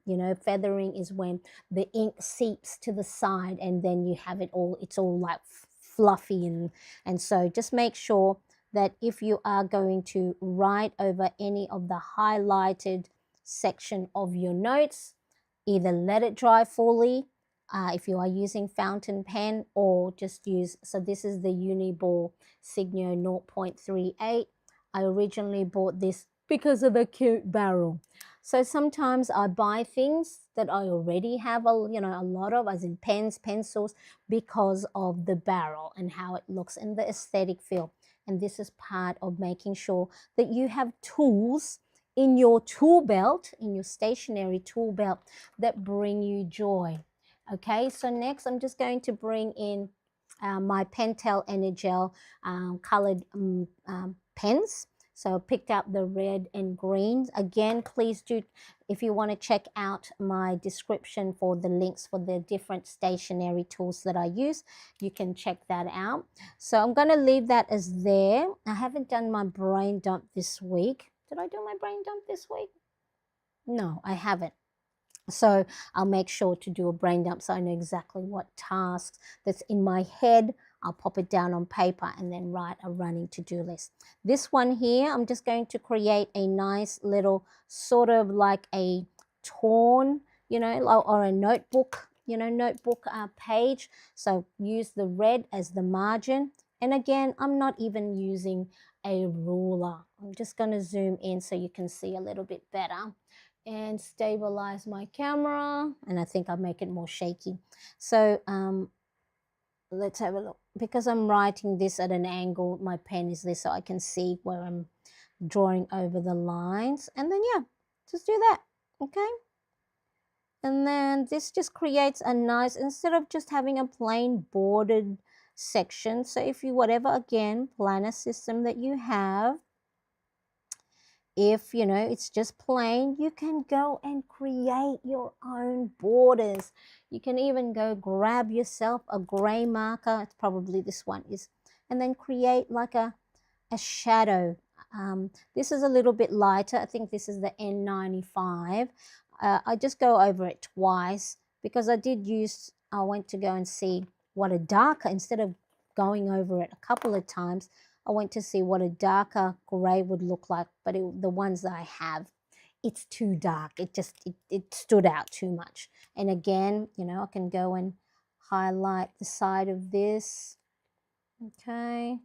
Feathering is when the ink seeps to the side and then you have it's all like fluffy. And so just make sure that if you are going to write over any of the highlighted section of your notes, either let it dry fully if you are using fountain pen, or just use, so this is the Uniball Signo 0.38. I originally bought this because of the cute barrel. So sometimes I buy things that I already have a lot of, as in pens, pencils, because of the barrel and how it looks and the aesthetic feel. And this is part of making sure that you have tools in your tool belt, in your stationery tool belt, that bring you joy. Okay, so next I'm just going to bring in my Pentel Energel colored pens. So I picked up the red and greens. Again, please do, if you want to check out my description for the links for the different stationery tools that I use, you can check that out. So I'm going to leave that as there. I haven't done my brain dump this week. Did I do my brain dump this week? No, I haven't. So I'll make sure to do a brain dump so I know exactly what tasks that's in my head. I'll pop it down on paper and then write a running to-do list. This one here, I'm just going to create a nice little sort of like a torn, or a notebook, notebook page. So use the red as the margin. And again, I'm not even using a ruler. I'm just going to zoom in so you can see a little bit better and stabilize my camera. And I think I'll make it more shaky. So let's have a look. Because I'm writing this at an angle, my pen is this, so I can see where I'm drawing over the lines. And then, yeah, just do that, okay? And then this just creates a nice, instead of just having a plain bordered section. So if you, whatever, again, planner system that you have, if it's just plain, you can go and create your own borders. You can even go grab yourself a gray marker, it's probably this one is, and then create like a shadow. This is a little bit lighter. I think this is the N95. I just go over it twice because I went to go and see what a darker, instead of going over it a couple of times, I went to see what a darker gray would look like, but the ones that I have, it's too dark. It stood out too much. And again, I can go and highlight the side of this, okay,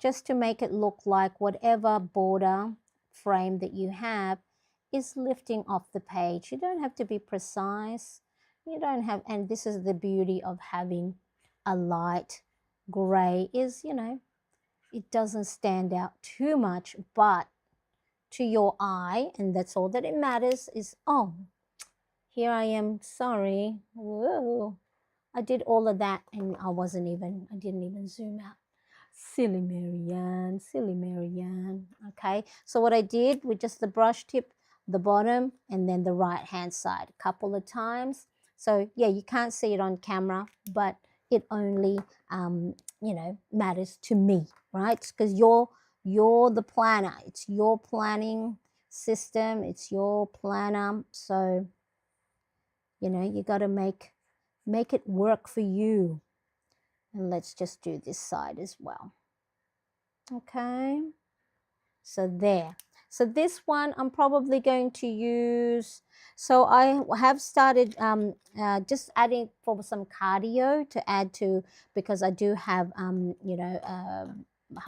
just to make it look like whatever border frame that you have is lifting off the page. You don't have to be precise. You don't have, and this is the beauty of having a light gray is, it doesn't stand out too much, but to your eye, and that's all that it matters, is, oh, here I am, sorry. Whoa. I did all of that and I didn't even zoom out. Silly Marianne, silly Marianne. Okay, so what I did with just the brush tip, the bottom, and then the right hand side a couple of times. So yeah, you can't see it on camera, but it only matters to me, right? Because you're the planner. It's your planning system. It's your planner. So you got to make it work for you. And let's just do this side as well. Okay, so there. So this one I'm probably going to use, so I have started just adding for some cardio to add to, because I do have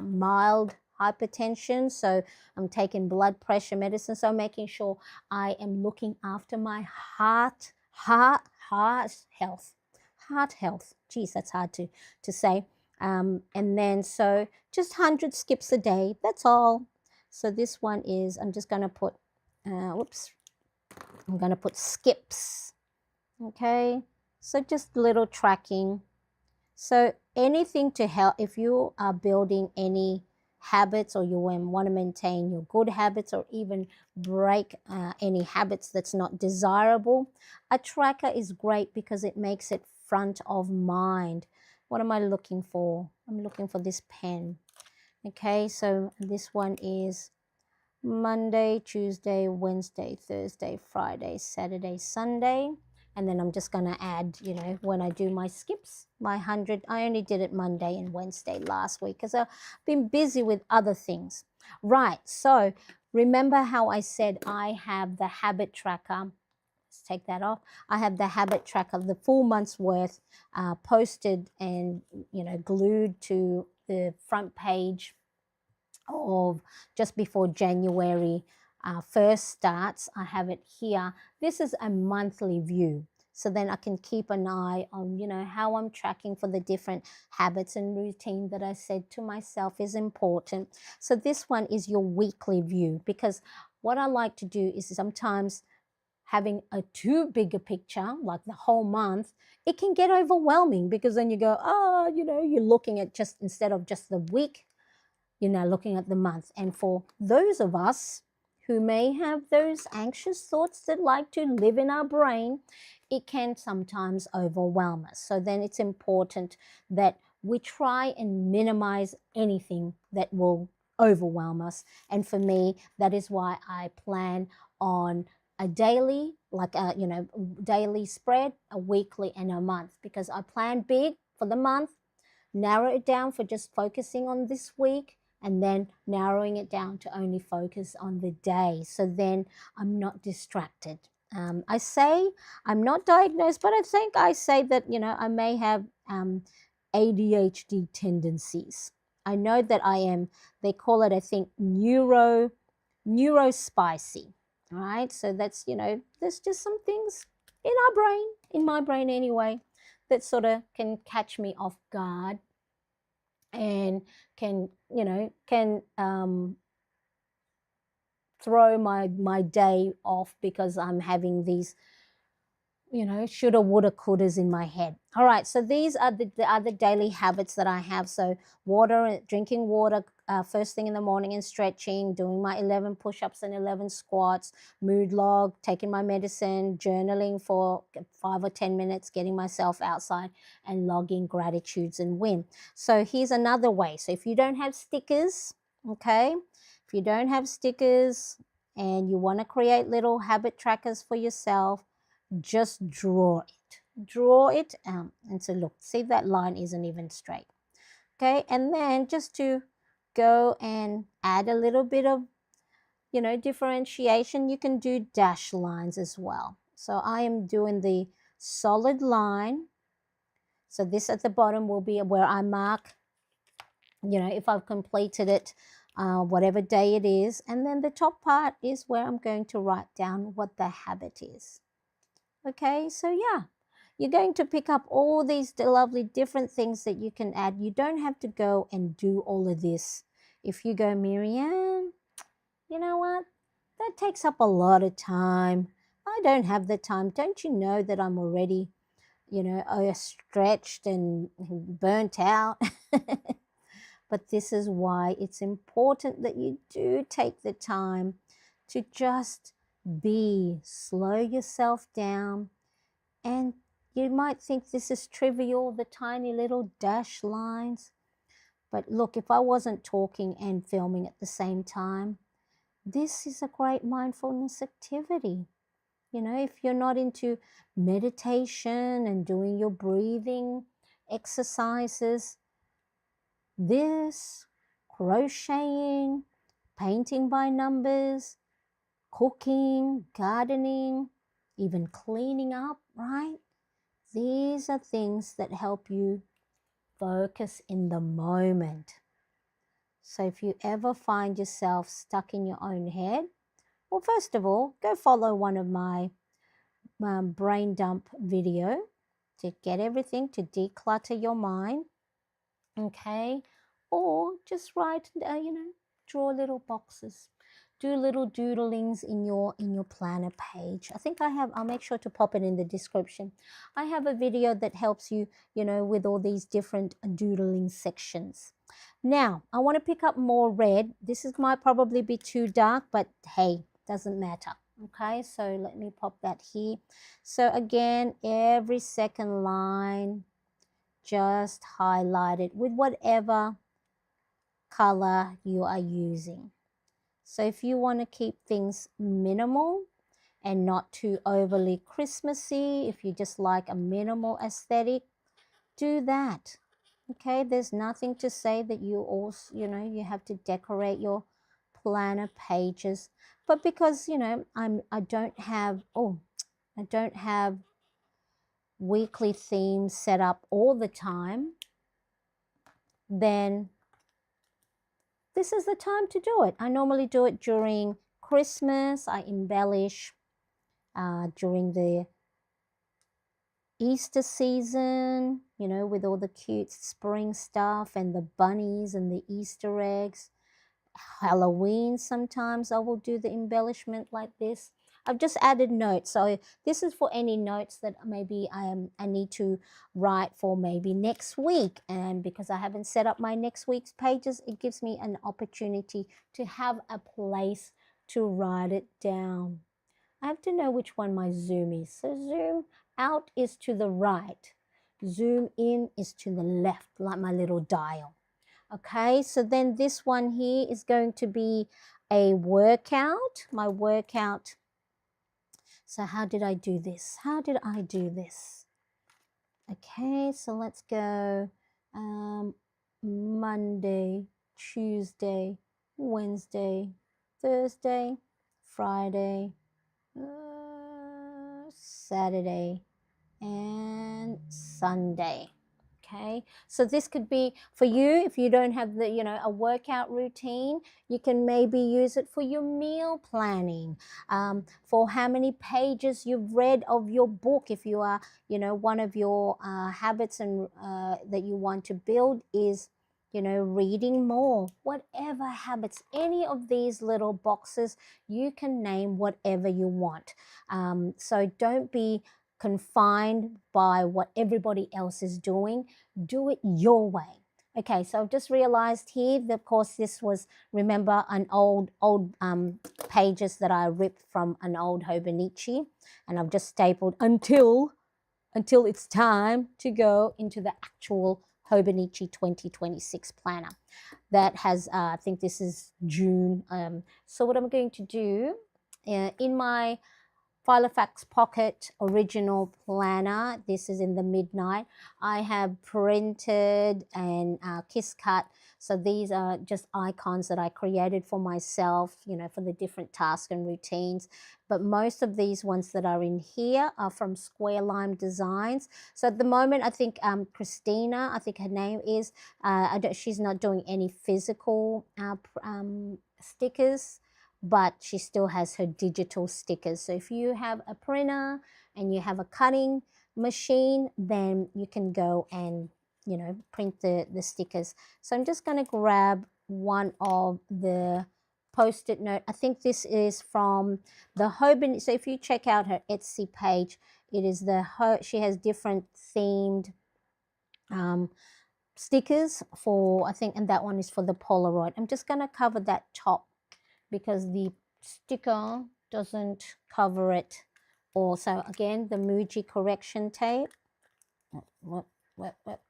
mild hypertension, so I'm taking blood pressure medicine, so making sure I am looking after my heart health. Geez, that's hard to say. And then so just 100 skips a day, that's all. So this one is, I'm just going to put, whoops, I'm going to put skips. Okay, so just little tracking. So anything to help, if you are building any habits, or you want to maintain your good habits, or even break any habits that's not desirable, a tracker is great because it makes it front of mind. What am I looking for? I'm looking for this pen. Okay, so this one is Monday, Tuesday, Wednesday, Thursday, Friday, Saturday, Sunday. And then I'm just going to add, when I do my skips, my 100, I only did it Monday and Wednesday last week because I've been busy with other things. Right, so remember how I said I have the habit tracker. Let's take that off. I have the habit tracker, the full month's worth, posted and, glued to the front page of just before January 1st starts. I have it here. This is a monthly view. So then I can keep an eye on, how I'm tracking for the different habits and routine that I said to myself is important. So this one is your weekly view, because what I like to do is sometimes having a too big a picture, like the whole month, it can get overwhelming, because then you go, you're looking at just, instead of just the week, you're now looking at the month. And for those of us who may have those anxious thoughts that like to live in our brain, it can sometimes overwhelm us. So then it's important that we try and minimize anything that will overwhelm us. And for me, that is why I plan on a daily, daily spread, a weekly, and a month, because I plan big for the month, narrow it down for just focusing on this week, and then narrowing it down to only focus on the day. So then I'm not distracted. I say I'm not diagnosed, but I say that, I may have ADHD tendencies. I know that I am, they call it, I think, neurospicy, right? So that's, there's just some things in our brain, in my brain anyway, that sort of can catch me off guard and can throw my day off, because I'm having these shoulda, woulda, couldas in my head. All right, so these are the other daily habits that I have. So drinking water first thing in the morning, and stretching, doing my 11 push-ups and 11 squats, mood log, taking my medicine, journaling for 5 or 10 minutes, getting myself outside, and logging gratitudes and win. So here's another way. So if you don't have stickers, okay, if you don't have stickers and you want to create little habit trackers for yourself, just draw it and so look, see, that line isn't even straight. Okay, and then just to go and add a little bit of differentiation, you can do dash lines as well. So I am doing the solid line, so this at the bottom will be where I mark if I've completed it, whatever day it is, and then the top part is where I'm going to write down what the habit is. Okay, so yeah, you're going to pick up all these lovely different things that you can add. You don't have to go and do all of this. If you go, Marianne, you know what? That takes up a lot of time. I don't have the time. Don't you know that I'm already, stretched and burnt out? But this is why it's important that you do take the time to just slow yourself down. And you might think this is trivial, the tiny little dash lines. But look, if I wasn't talking and filming at the same time, this is a great mindfulness activity. If you're not into meditation and doing your breathing, exercises, this, crocheting, painting by numbers, cooking, gardening, even cleaning up, right? These are things that help you focus in the moment. So if you ever find yourself stuck in your own head, well, first of all, go follow one of my brain dump video to get everything, to declutter your mind, okay? Or just write, draw little boxes, do little doodlings in your planner page. I think I'll make sure to pop it in the description. I have a video that helps you, with all these different doodling sections. Now, I want to pick up more red. Might probably be too dark, but hey, doesn't matter. Okay, so let me pop that here. So again, every second line, just highlight it with whatever color you are using. So if you want to keep things minimal and not too overly Christmassy, if you just like a minimal aesthetic, do that. Okay, there's nothing to say that you also, you have to decorate your planner pages. But because, I don't have weekly themes set up all the time, then this is the time to do it. I normally do it during Christmas. I embellish during the Easter season, with all the cute spring stuff and the bunnies and the Easter eggs. Halloween, sometimes I will do the embellishment like this. I've just added notes. So this is for any notes that maybe I need to write for maybe next week. And because I haven't set up my next week's pages, it gives me an opportunity to have a place to write it down. I have to know which one my zoom is. So zoom out is to the right. Zoom in is to the left, like my little dial. Okay, so then this one here is going to be a workout, my workout. So how did I do this? Okay, so let's go Monday, Tuesday, Wednesday, Thursday, Friday, Saturday, and Sunday. Okay, so this could be for you if you don't have a workout routine. You can maybe use it for your meal planning, for how many pages you've read of your book. If you are, one of your habits and that you want to build is, reading more. Whatever habits, any of these little boxes, you can name whatever you want. So don't be confined by what everybody else is doing. Do it your way. Okay, so I've just realized here that, of course, this was, remember, an old pages that I ripped from an old Hobonichi, and I've just stapled until it's time to go into the actual Hobonichi 2026 planner. That has, I think this is June. So what I'm going to do in my Filofax Pocket Original Planner. This is in the midnight. I have printed and kiss cut. So these are just icons that I created for myself, for the different tasks and routines. But most of these ones that are in here are from Square Lime Designs. So at the moment, I think Christina, I think her name is, she's not doing any physical stickers, but she still has her digital stickers. So if you have a printer and you have a cutting machine, then you can go and, print the stickers. So I'm just going to grab one of the Post-it note. I think this is from the Hobonichi. So if you check out her Etsy page, it is she has different themed stickers for, I think, and that one is for the Polaroid. I'm just going to cover that top because the sticker doesn't cover it. Also, again, the Muji correction tape.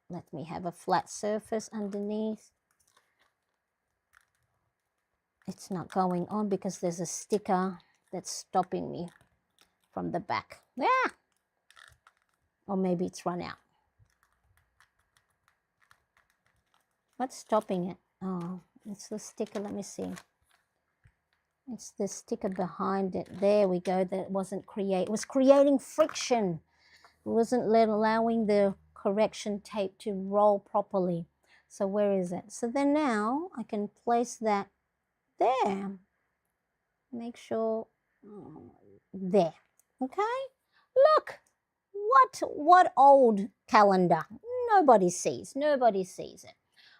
Let me have a flat surface underneath. It's not going on because there's a sticker that's stopping me from the back. Yeah. Or maybe it's run out. What's stopping it? Oh, it's the sticker. Let me see. It's the sticker behind it. There we go. That wasn't create. It was creating friction. It wasn't allowing the correction tape to roll properly. So where is it? So then now I can place that there. Make sure there. Okay. Look, what old calendar? Nobody sees. Nobody sees it.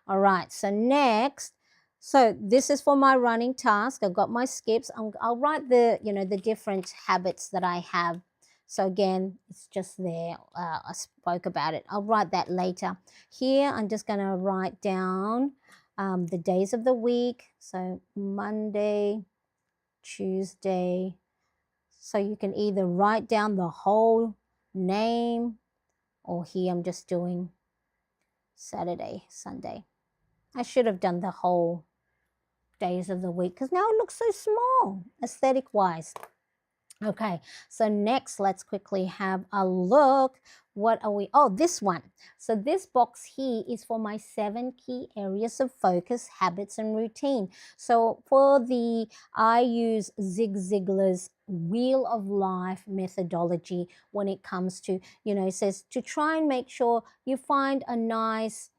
All right. So next, so this is for my running task. I've got my skips. I'll write the the different habits that I have. So again, it's just there. I spoke about it. I'll write that later. Here, I'm just going to write down the days of the week. So Monday, Tuesday. So you can either write down the whole name, or here I'm just doing Saturday, Sunday. I should have done the whole days of the week because now it looks so small aesthetic wise. Okay, so next let's quickly have a look. What are we? Oh, this one. So this box here is for my 7 key areas of focus, habits, and routine. So I use Zig Ziglar's Wheel of Life methodology when it comes to, it says to try and make sure you find a nice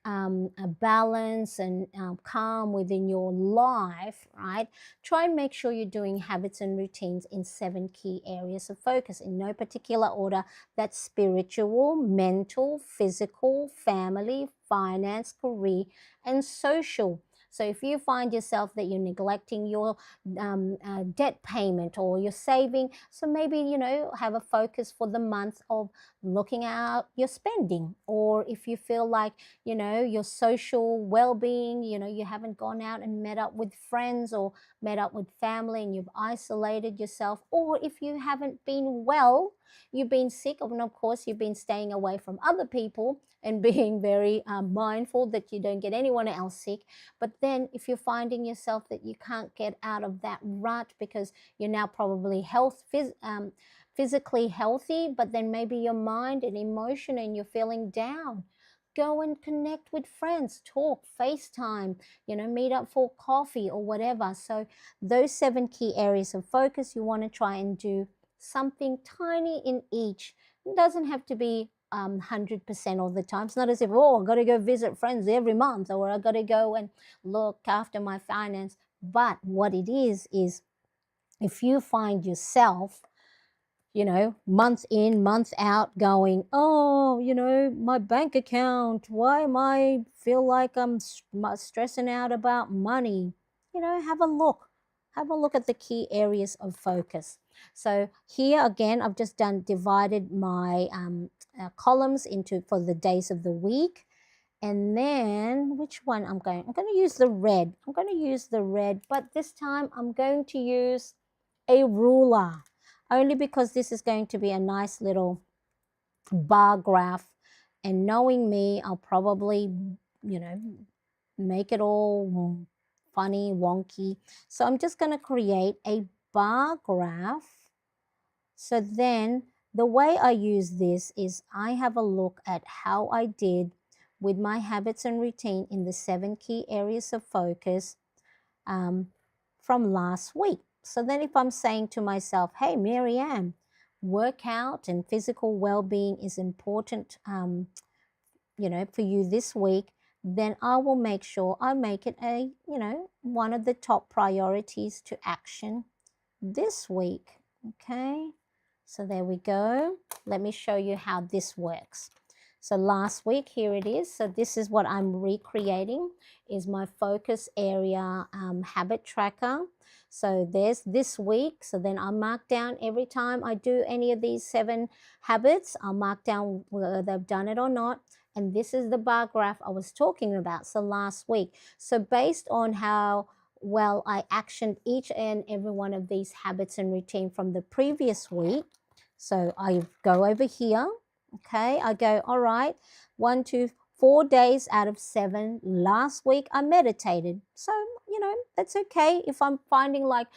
a balance and calm within your life, right? Try and make sure you're doing habits and routines in 7 key areas of focus in no particular order. That's spiritual, mental, physical, family, finance, career, and social. So if you find yourself that you're neglecting your debt payment or you're saving, so maybe, have a focus for the month of looking at your spending. Or if you feel like, your social well-being, you haven't gone out and met up with friends or met up with family and you've isolated yourself, or if you haven't been well, you've been sick, and of course you've been staying away from other people and being very mindful that you don't get anyone else sick. But then if you're finding yourself that you can't get out of that rut because you're now probably physically healthy, but then maybe your mind and emotion and you're feeling down, go and connect with friends, talk, FaceTime, meet up for coffee or whatever. So those 7 key areas of focus, you want to try and do something tiny in each. It doesn't have to be 100% all the time. It's not as if, oh, I've got to go visit friends every month, or I've got to go and look after my finance. But what it is if you find yourself month in, month out going, oh, my bank account, why am I feel like I'm stressing out about money? Have a look. Have a look at the key areas of focus. So here again, I've just divided my columns into for the days of the week. And then which one I'm going to use the red. I'm going to use the red, but this time I'm going to use a ruler, only because this is going to be a nice little bar graph. And knowing me, I'll probably, make it all funny, wonky. So I'm just going to create a bar graph. So then the way I use this is I have a look at how I did with my habits and routine in the 7 key areas of focus from last week. So then if I'm saying to myself, hey, Marianne, workout and physical well-being is important, for you this week, then I will make sure I make it a, one of the top priorities to action this week. Okay, so there we go. Let me show you how this works. So last week, here it is. So this is what I'm recreating, is my focus area habit tracker. So there's this week. So then I'll mark down every time I do any of these 7 habits, I'll mark down whether they've done it or not. And this is the bar graph I was talking about, so last week. So based on how well I actioned each and every one of these habits and routine from the previous week, so I go over here. Okay, I go, all right, 1, 2, 4 days out of 7 last week I meditated. So, that's okay. If I'm finding like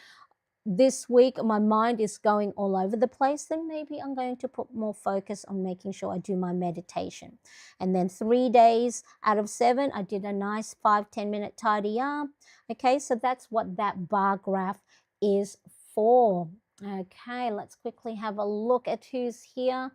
this week my mind is going all over the place, then maybe I'm going to put more focus on making sure I do my meditation. And then 3 days out of 7, I did a nice 5-10 minute tidy up. Okay, so that's what that bar graph is for. Okay, let's quickly have a look at who's here.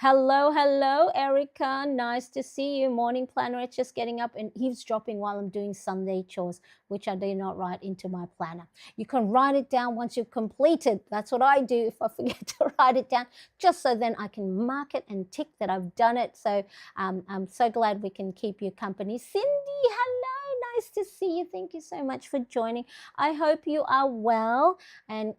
Hello, hello, Erica. Nice to see you. Morning planner. It's just getting up and eavesdropping while I'm doing Sunday chores, which I do not write into my planner. You can write it down once you've completed. That's what I do if I forget to write it down, just so then I can mark it and tick that I've done it. So I'm so glad we can keep you company. Cindy, hello. Nice to see you. Thank you so much for joining. I hope you are well and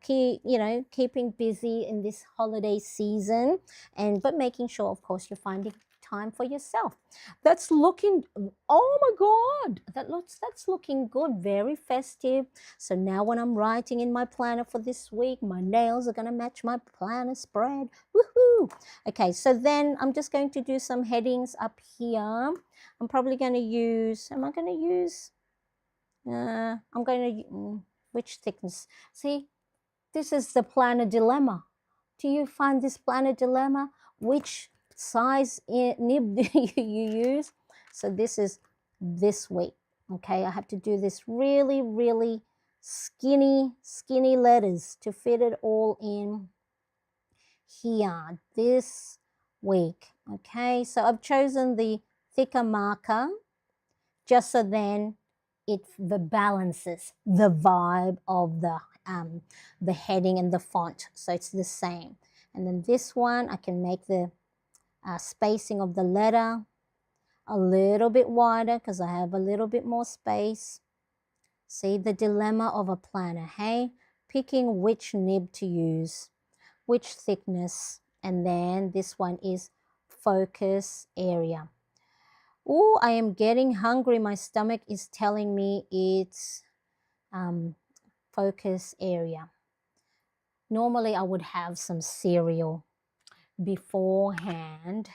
keeping busy in this holiday season, but making sure, of course, you're finding time for yourself. That's looking, oh my God, that's looking good. Very festive. So now when I'm writing in my planner for this week, my nails are going to match my planner spread. Woohoo! Okay, so then I'm just going to do some headings up here. I'm probably going to use, I'm going to, which thickness? See, this is the planner dilemma. Do you find this planner dilemma? Which size nib do you use? So this is this week. Okay, I have to do this really, really skinny letters to fit it all in here this week. Okay, so I've chosen the thicker marker just so then it balances the vibe of the heading and the font, so it's the same. And then this one, I can make the spacing of the letter a little bit wider because I have a little bit more space. See the dilemma of a planner, hey? Picking which nib to use, which thickness, and then this one is focus area. Oh, I am getting hungry. My stomach is telling me it's focus area. Normally, I would have some cereal beforehand,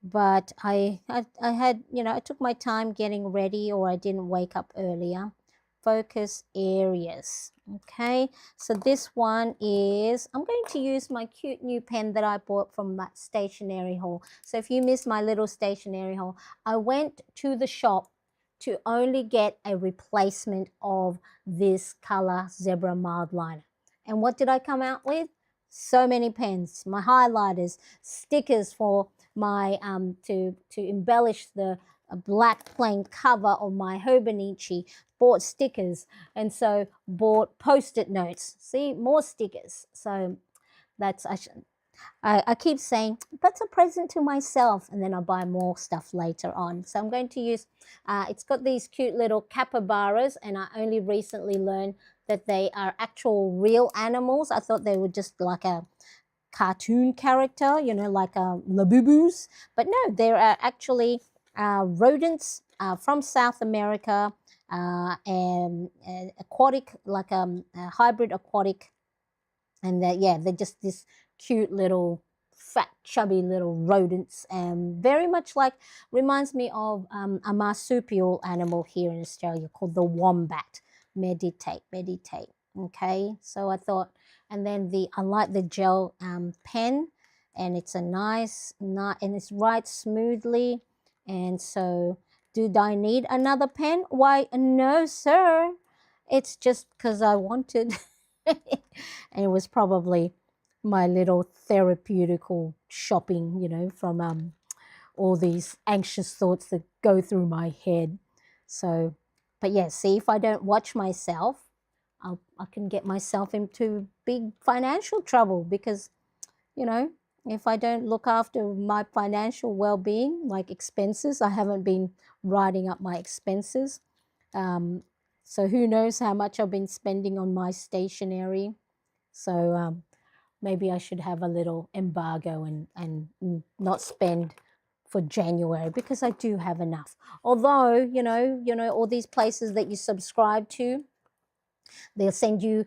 but I had, I took my time getting ready, or I didn't wake up earlier. Focus areas. Okay, so this one is, I'm going to use my cute new pen that I bought from that stationery haul. So if you missed my little stationery haul, I went to the shop to only get a replacement of this color zebra mild liner. And what did I come out with? So many pens, my highlighters, stickers for my to embellish the black plain cover of my Hobonichi. Bought stickers, and so bought post-it notes. See, more stickers. So that's, I keep saying that's a present to myself, and then I'll buy more stuff later on. So I'm going to use, it's got these cute little capybaras, and I only recently learned that they are actual real animals. I thought they were just like a cartoon character, like Labubus, but no, there are actually rodents from South America, and aquatic, like a hybrid aquatic, and they're just this cute little fat chubby little rodents, and very much like, reminds me of a marsupial animal here in Australia called the wombat. Meditate. Okay, so I thought, and then I like the gel pen, and it's a nice, and it's right smoothly. And so, do I need another pen? Why, no, sir. It's just because I wanted, and it was probably my little therapeutical shopping, from all these anxious thoughts that go through my head. So, but yeah, see, if I don't watch myself, I can get myself into big financial trouble because, if I don't look after my financial well-being, like expenses, I haven't been writing up my expenses. So who knows how much I've been spending on my stationery. So maybe I should have a little embargo and not spend for January, because I do have enough. Although, all these places that you subscribe to, they'll send you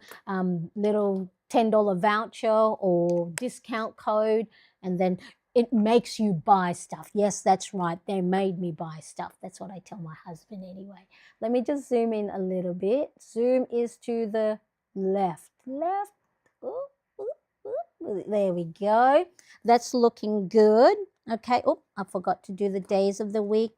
little $10 voucher or discount code, and then it makes you buy stuff. Yes, that's right. They made me buy stuff. That's what I tell my husband anyway. Let me just zoom in a little bit. Zoom is to the left, left. Ooh, ooh, ooh. There we go. That's looking good. Okay. Oh, I forgot to do the days of the week.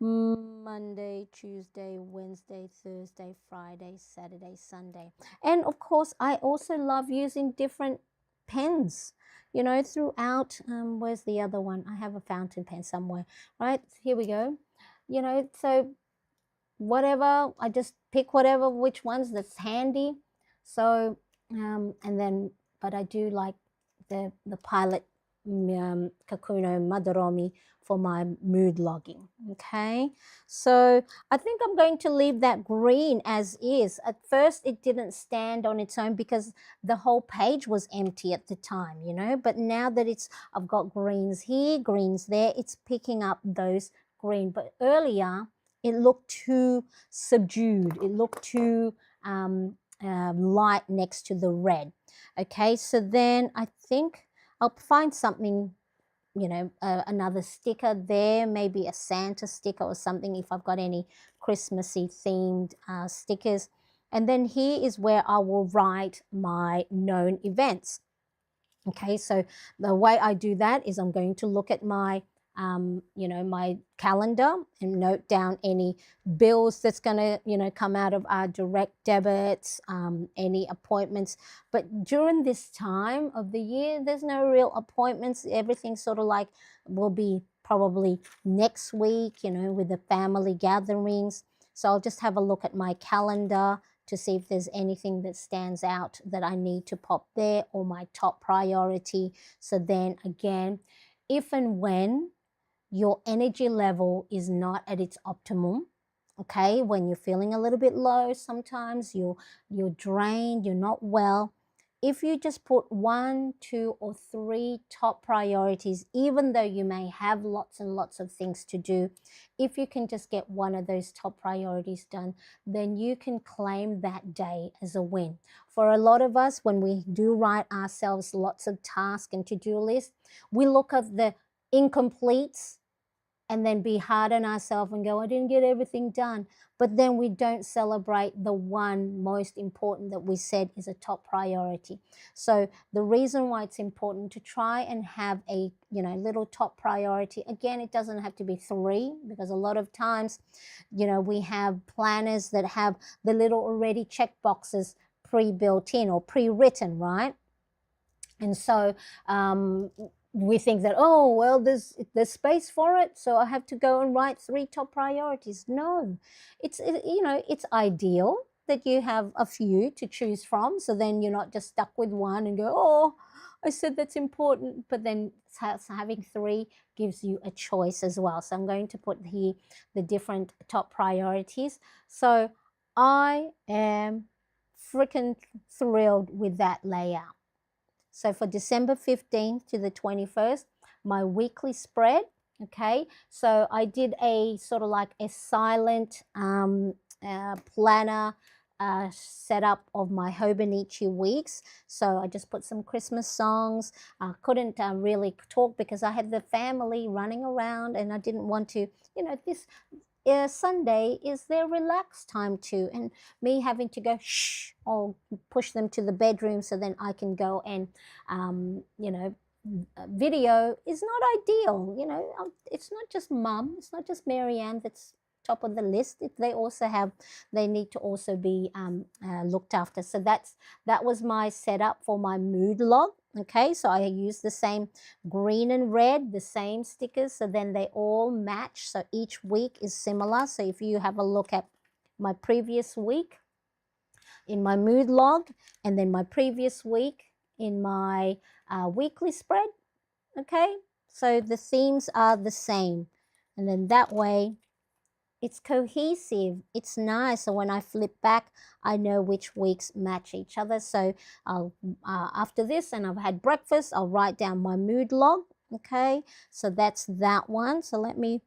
Monday, Tuesday, Wednesday, Thursday, Friday, Saturday, Sunday. And of course, I also love using different pens, throughout. Where's the other one? I have a fountain pen somewhere, right? Here we go. So whatever, I just pick whatever, which ones that's handy. So, and then, but I do like the pilot Kakuno Madoromi for my mood logging. Okay, so I think I'm going to leave that green as is. At first, it didn't stand on its own because the whole page was empty at the time, but now that I've got greens here, greens there, it's picking up those green. But earlier, it looked too subdued. It looked too light next to the red. Okay, so then I think I'll find something, another sticker there, maybe a Santa sticker or something if I've got any Christmassy themed stickers. And then here is where I will write my known events. Okay, so the way I do that is I'm going to look at my my calendar and note down any bills that's going to, come out of our direct debits, any appointments. But during this time of the year, there's no real appointments. Everything sort of like will be probably next week, with the family gatherings. So I'll just have a look at my calendar to see if there's anything that stands out that I need to pop there, or my top priority. So then again, if and when your energy level is not at its optimum, okay, when you're feeling a little bit low, sometimes you're drained, you're not well, if you just put 1, 2, or 3 top priorities, even though you may have lots and lots of things to do, if you can just get one of those top priorities done, then you can claim that day as a win. For a lot of us, when we do write ourselves lots of tasks and to-do lists, we look at the incompletes and then be hard on ourselves and go, I didn't get everything done. But then we don't celebrate the one most important that we said is a top priority. So the reason why it's important to try and have a little top priority, again, it doesn't have to be 3, because a lot of times, we have planners that have the little already check boxes pre-built in or pre-written, right? And so we think that, oh, well, there's space for it, so I have to go and write 3 top priorities. No, it's ideal that you have a few to choose from, so then you're not just stuck with one and go, oh, I said that's important, but then having 3 gives you a choice as well. So I'm going to put here the different top priorities. So I am freaking thrilled with that layout. So for December 15th to the 21st, my weekly spread, okay? So I did a sort of like a silent planner setup of my Hobonichi weeks. So I just put some Christmas songs. I couldn't really talk because I had the family running around and I didn't want to, this Sunday is their relaxed time too, and me having to go shh or push them to the bedroom so then I can go and video is not ideal. It's not just mum, it's not just Marianne that's top of the list. They need to also be looked after. So that was my setup for my mood log. Okay, so I use the same green and red, the same stickers, so then they all match. So each week is similar. So if you have a look at my previous week in my mood log, and then my previous week in my weekly spread, okay, so the themes are the same. And then that way, it's cohesive, it's nice. So when I flip back, I know which weeks match each other. So I'll after this and I've had breakfast, I'll write down my mood log. Okay, so that's that one. So let me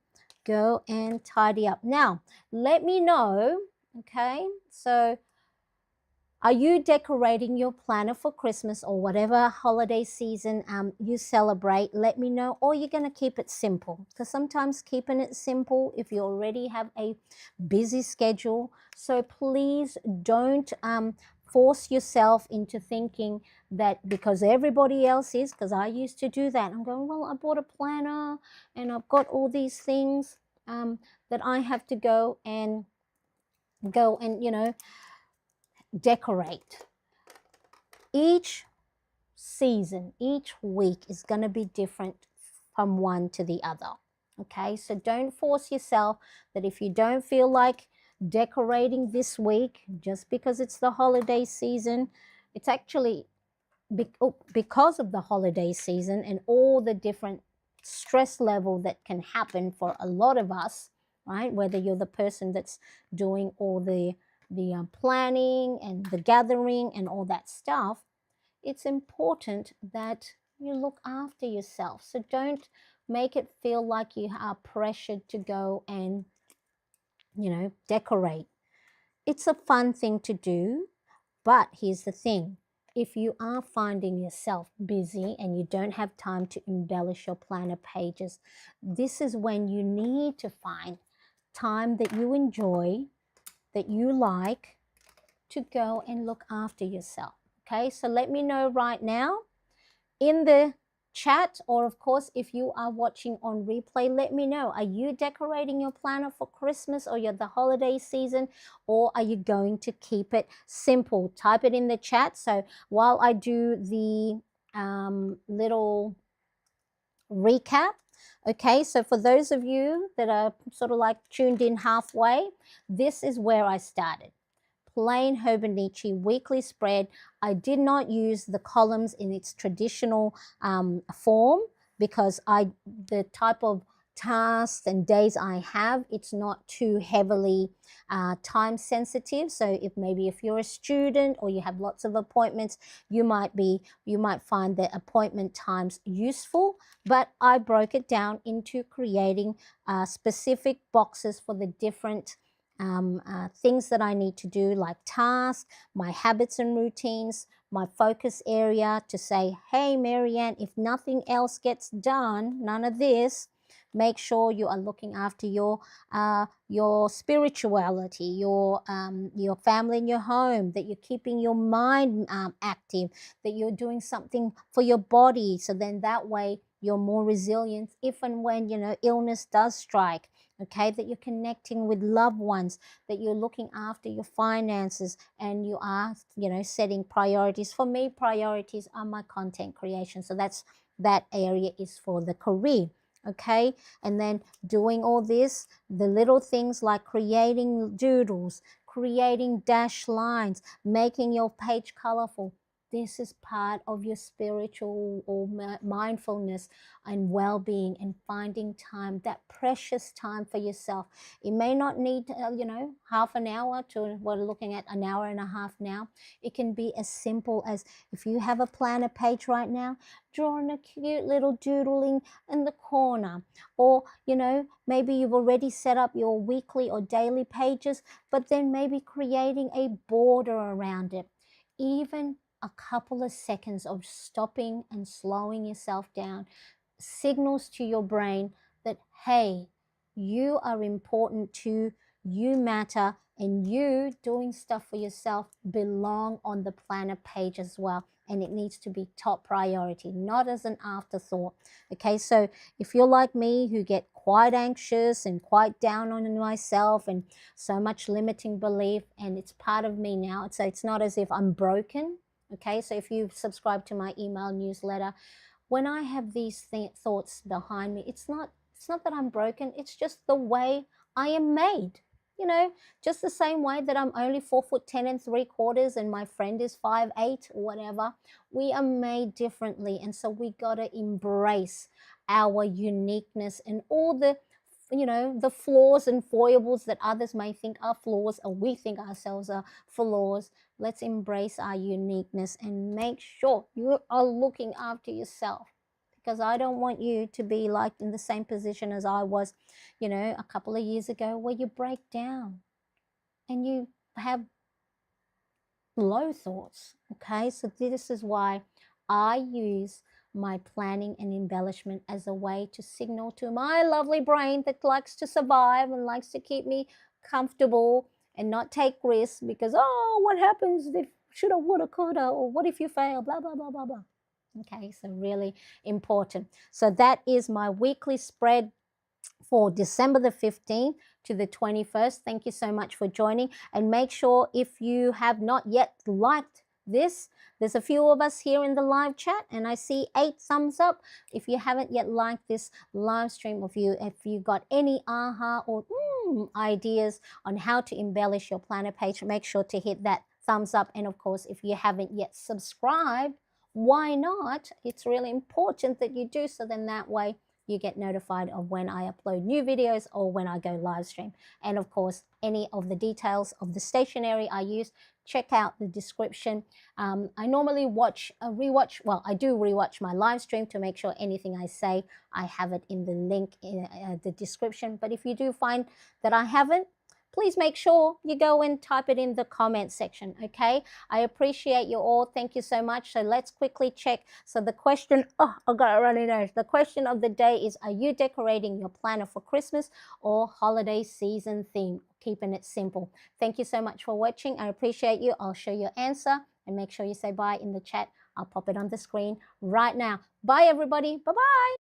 go and tidy up. Now, let me know, okay, so are you decorating your planner for Christmas or whatever holiday season you celebrate? Let me know. Or you're going to keep it simple, because sometimes keeping it simple, if you already have a busy schedule. So please don't force yourself into thinking that because everybody else is, because I used to do that. I'm going, well, I bought a planner and I've got all these things that I have to go and decorate. Each season, each week is going to be different from one to the other. Okay, so don't force yourself that if you don't feel like decorating this week just because it's the holiday season. It's actually because of the holiday season and all the different stress level that can happen for a lot of us, right? Whether you're the person that's doing all the planning and the gathering and all that stuff, it's important that you look after yourself. So don't make it feel like you are pressured to go and, decorate. It's a fun thing to do, but here's the thing. If you are finding yourself busy and you don't have time to embellish your planner pages, this is when you need to find time that you enjoy, that you like, to go and look after yourself. Okay, so let me know right now in the chat, or of course if you are watching on replay, let me know, are you decorating your planner for Christmas or the holiday season, or are you going to keep it simple? Type it in the chat. So while I do the little recap, okay, so for those of you that are sort of like tuned in halfway, this is where I started. Plain Hobonichi weekly spread. I did not use the columns in its traditional form because the type of tasks and days I have, it's not too heavily time sensitive. So if you're a student or you have lots of appointments, you might find the appointment times useful. But I broke it down into creating specific boxes for the different things that I need to do, like tasks, my habits and routines, my focus area, to say, hey, Marianne, if nothing else gets done, none of this, make sure you are looking after your spirituality, your family and your home, that you're keeping your mind active, that you're doing something for your body. So then that way you're more resilient if and when, illness does strike. Okay, that you're connecting with loved ones, that you're looking after your finances, and you are, setting priorities. For me, priorities are my content creation. So that area is for the career. Okay, and then doing all this, the little things like creating doodles, creating dash lines, making your page colorful. This is part of your spiritual or mindfulness and well-being, and finding time, that precious time for yourself. It may not need, half an hour to, we're looking at an hour and a half now. It can be as simple as, if you have a planner page right now, drawing a cute little doodling in the corner, or maybe you've already set up your weekly or daily pages, but then maybe creating a border around it. Even a couple of seconds of stopping and slowing yourself down signals to your brain that, hey, you are important too, you matter, and you doing stuff for yourself belong on the planner page as well. And it needs to be top priority, not as an afterthought. Okay, so if you're like me, who get quite anxious and quite down on myself and so much limiting belief, and it's part of me now, so it's not as if I'm broken. Okay, so if you subscribe to my email newsletter, when I have these thoughts behind me, it's not that I'm broken. It's just the way I am made. Just the same way that I'm only 4'10" 3/4 and my friend is 5'8" or whatever. We are made differently, and so we gotta embrace our uniqueness and all the the flaws and foibles that others may think are flaws, or we think ourselves are flaws. Let's embrace our uniqueness and make sure you are looking after yourself, because I don't want you to be like in the same position as I was, a couple of years ago, where you break down and you have low thoughts. Okay, so this is why I use my planning and embellishment as a way to signal to my lovely brain that likes to survive and likes to keep me comfortable and not take risks, because, oh, what happens if shoulda, woulda, coulda, or what if you fail, blah, blah, blah, blah, blah. Okay, so really important. So that is my weekly spread for December the 15th to the 21st. Thank you so much for joining. And make sure, if you have not yet liked this, there's a few of us here in the live chat and I see 8 thumbs up. If you haven't yet liked this live stream, of you, if you got any aha or ideas on how to embellish your planner page, make sure to hit that thumbs up. And of course, if you haven't yet subscribed, why not? It's really important that you do so. Then that way you get notified of when I upload new videos or when I go live stream. And of course, any of the details of the stationery I use, check out the description. I normally rewatch, well, I do rewatch my live stream to make sure anything I say, I have it in the link in the description. But if you do find that I haven't, please make sure you go and type it in the comment section, okay? I appreciate you all. Thank you so much. So let's quickly check. So the question, oh, I got a runny nose. The question of the day is, are you decorating your planner for Christmas or holiday season theme? Keeping it simple. Thank you so much for watching. I appreciate you. I'll show your answer and make sure you say bye in the chat. I'll pop it on the screen right now. Bye, everybody. Bye-bye.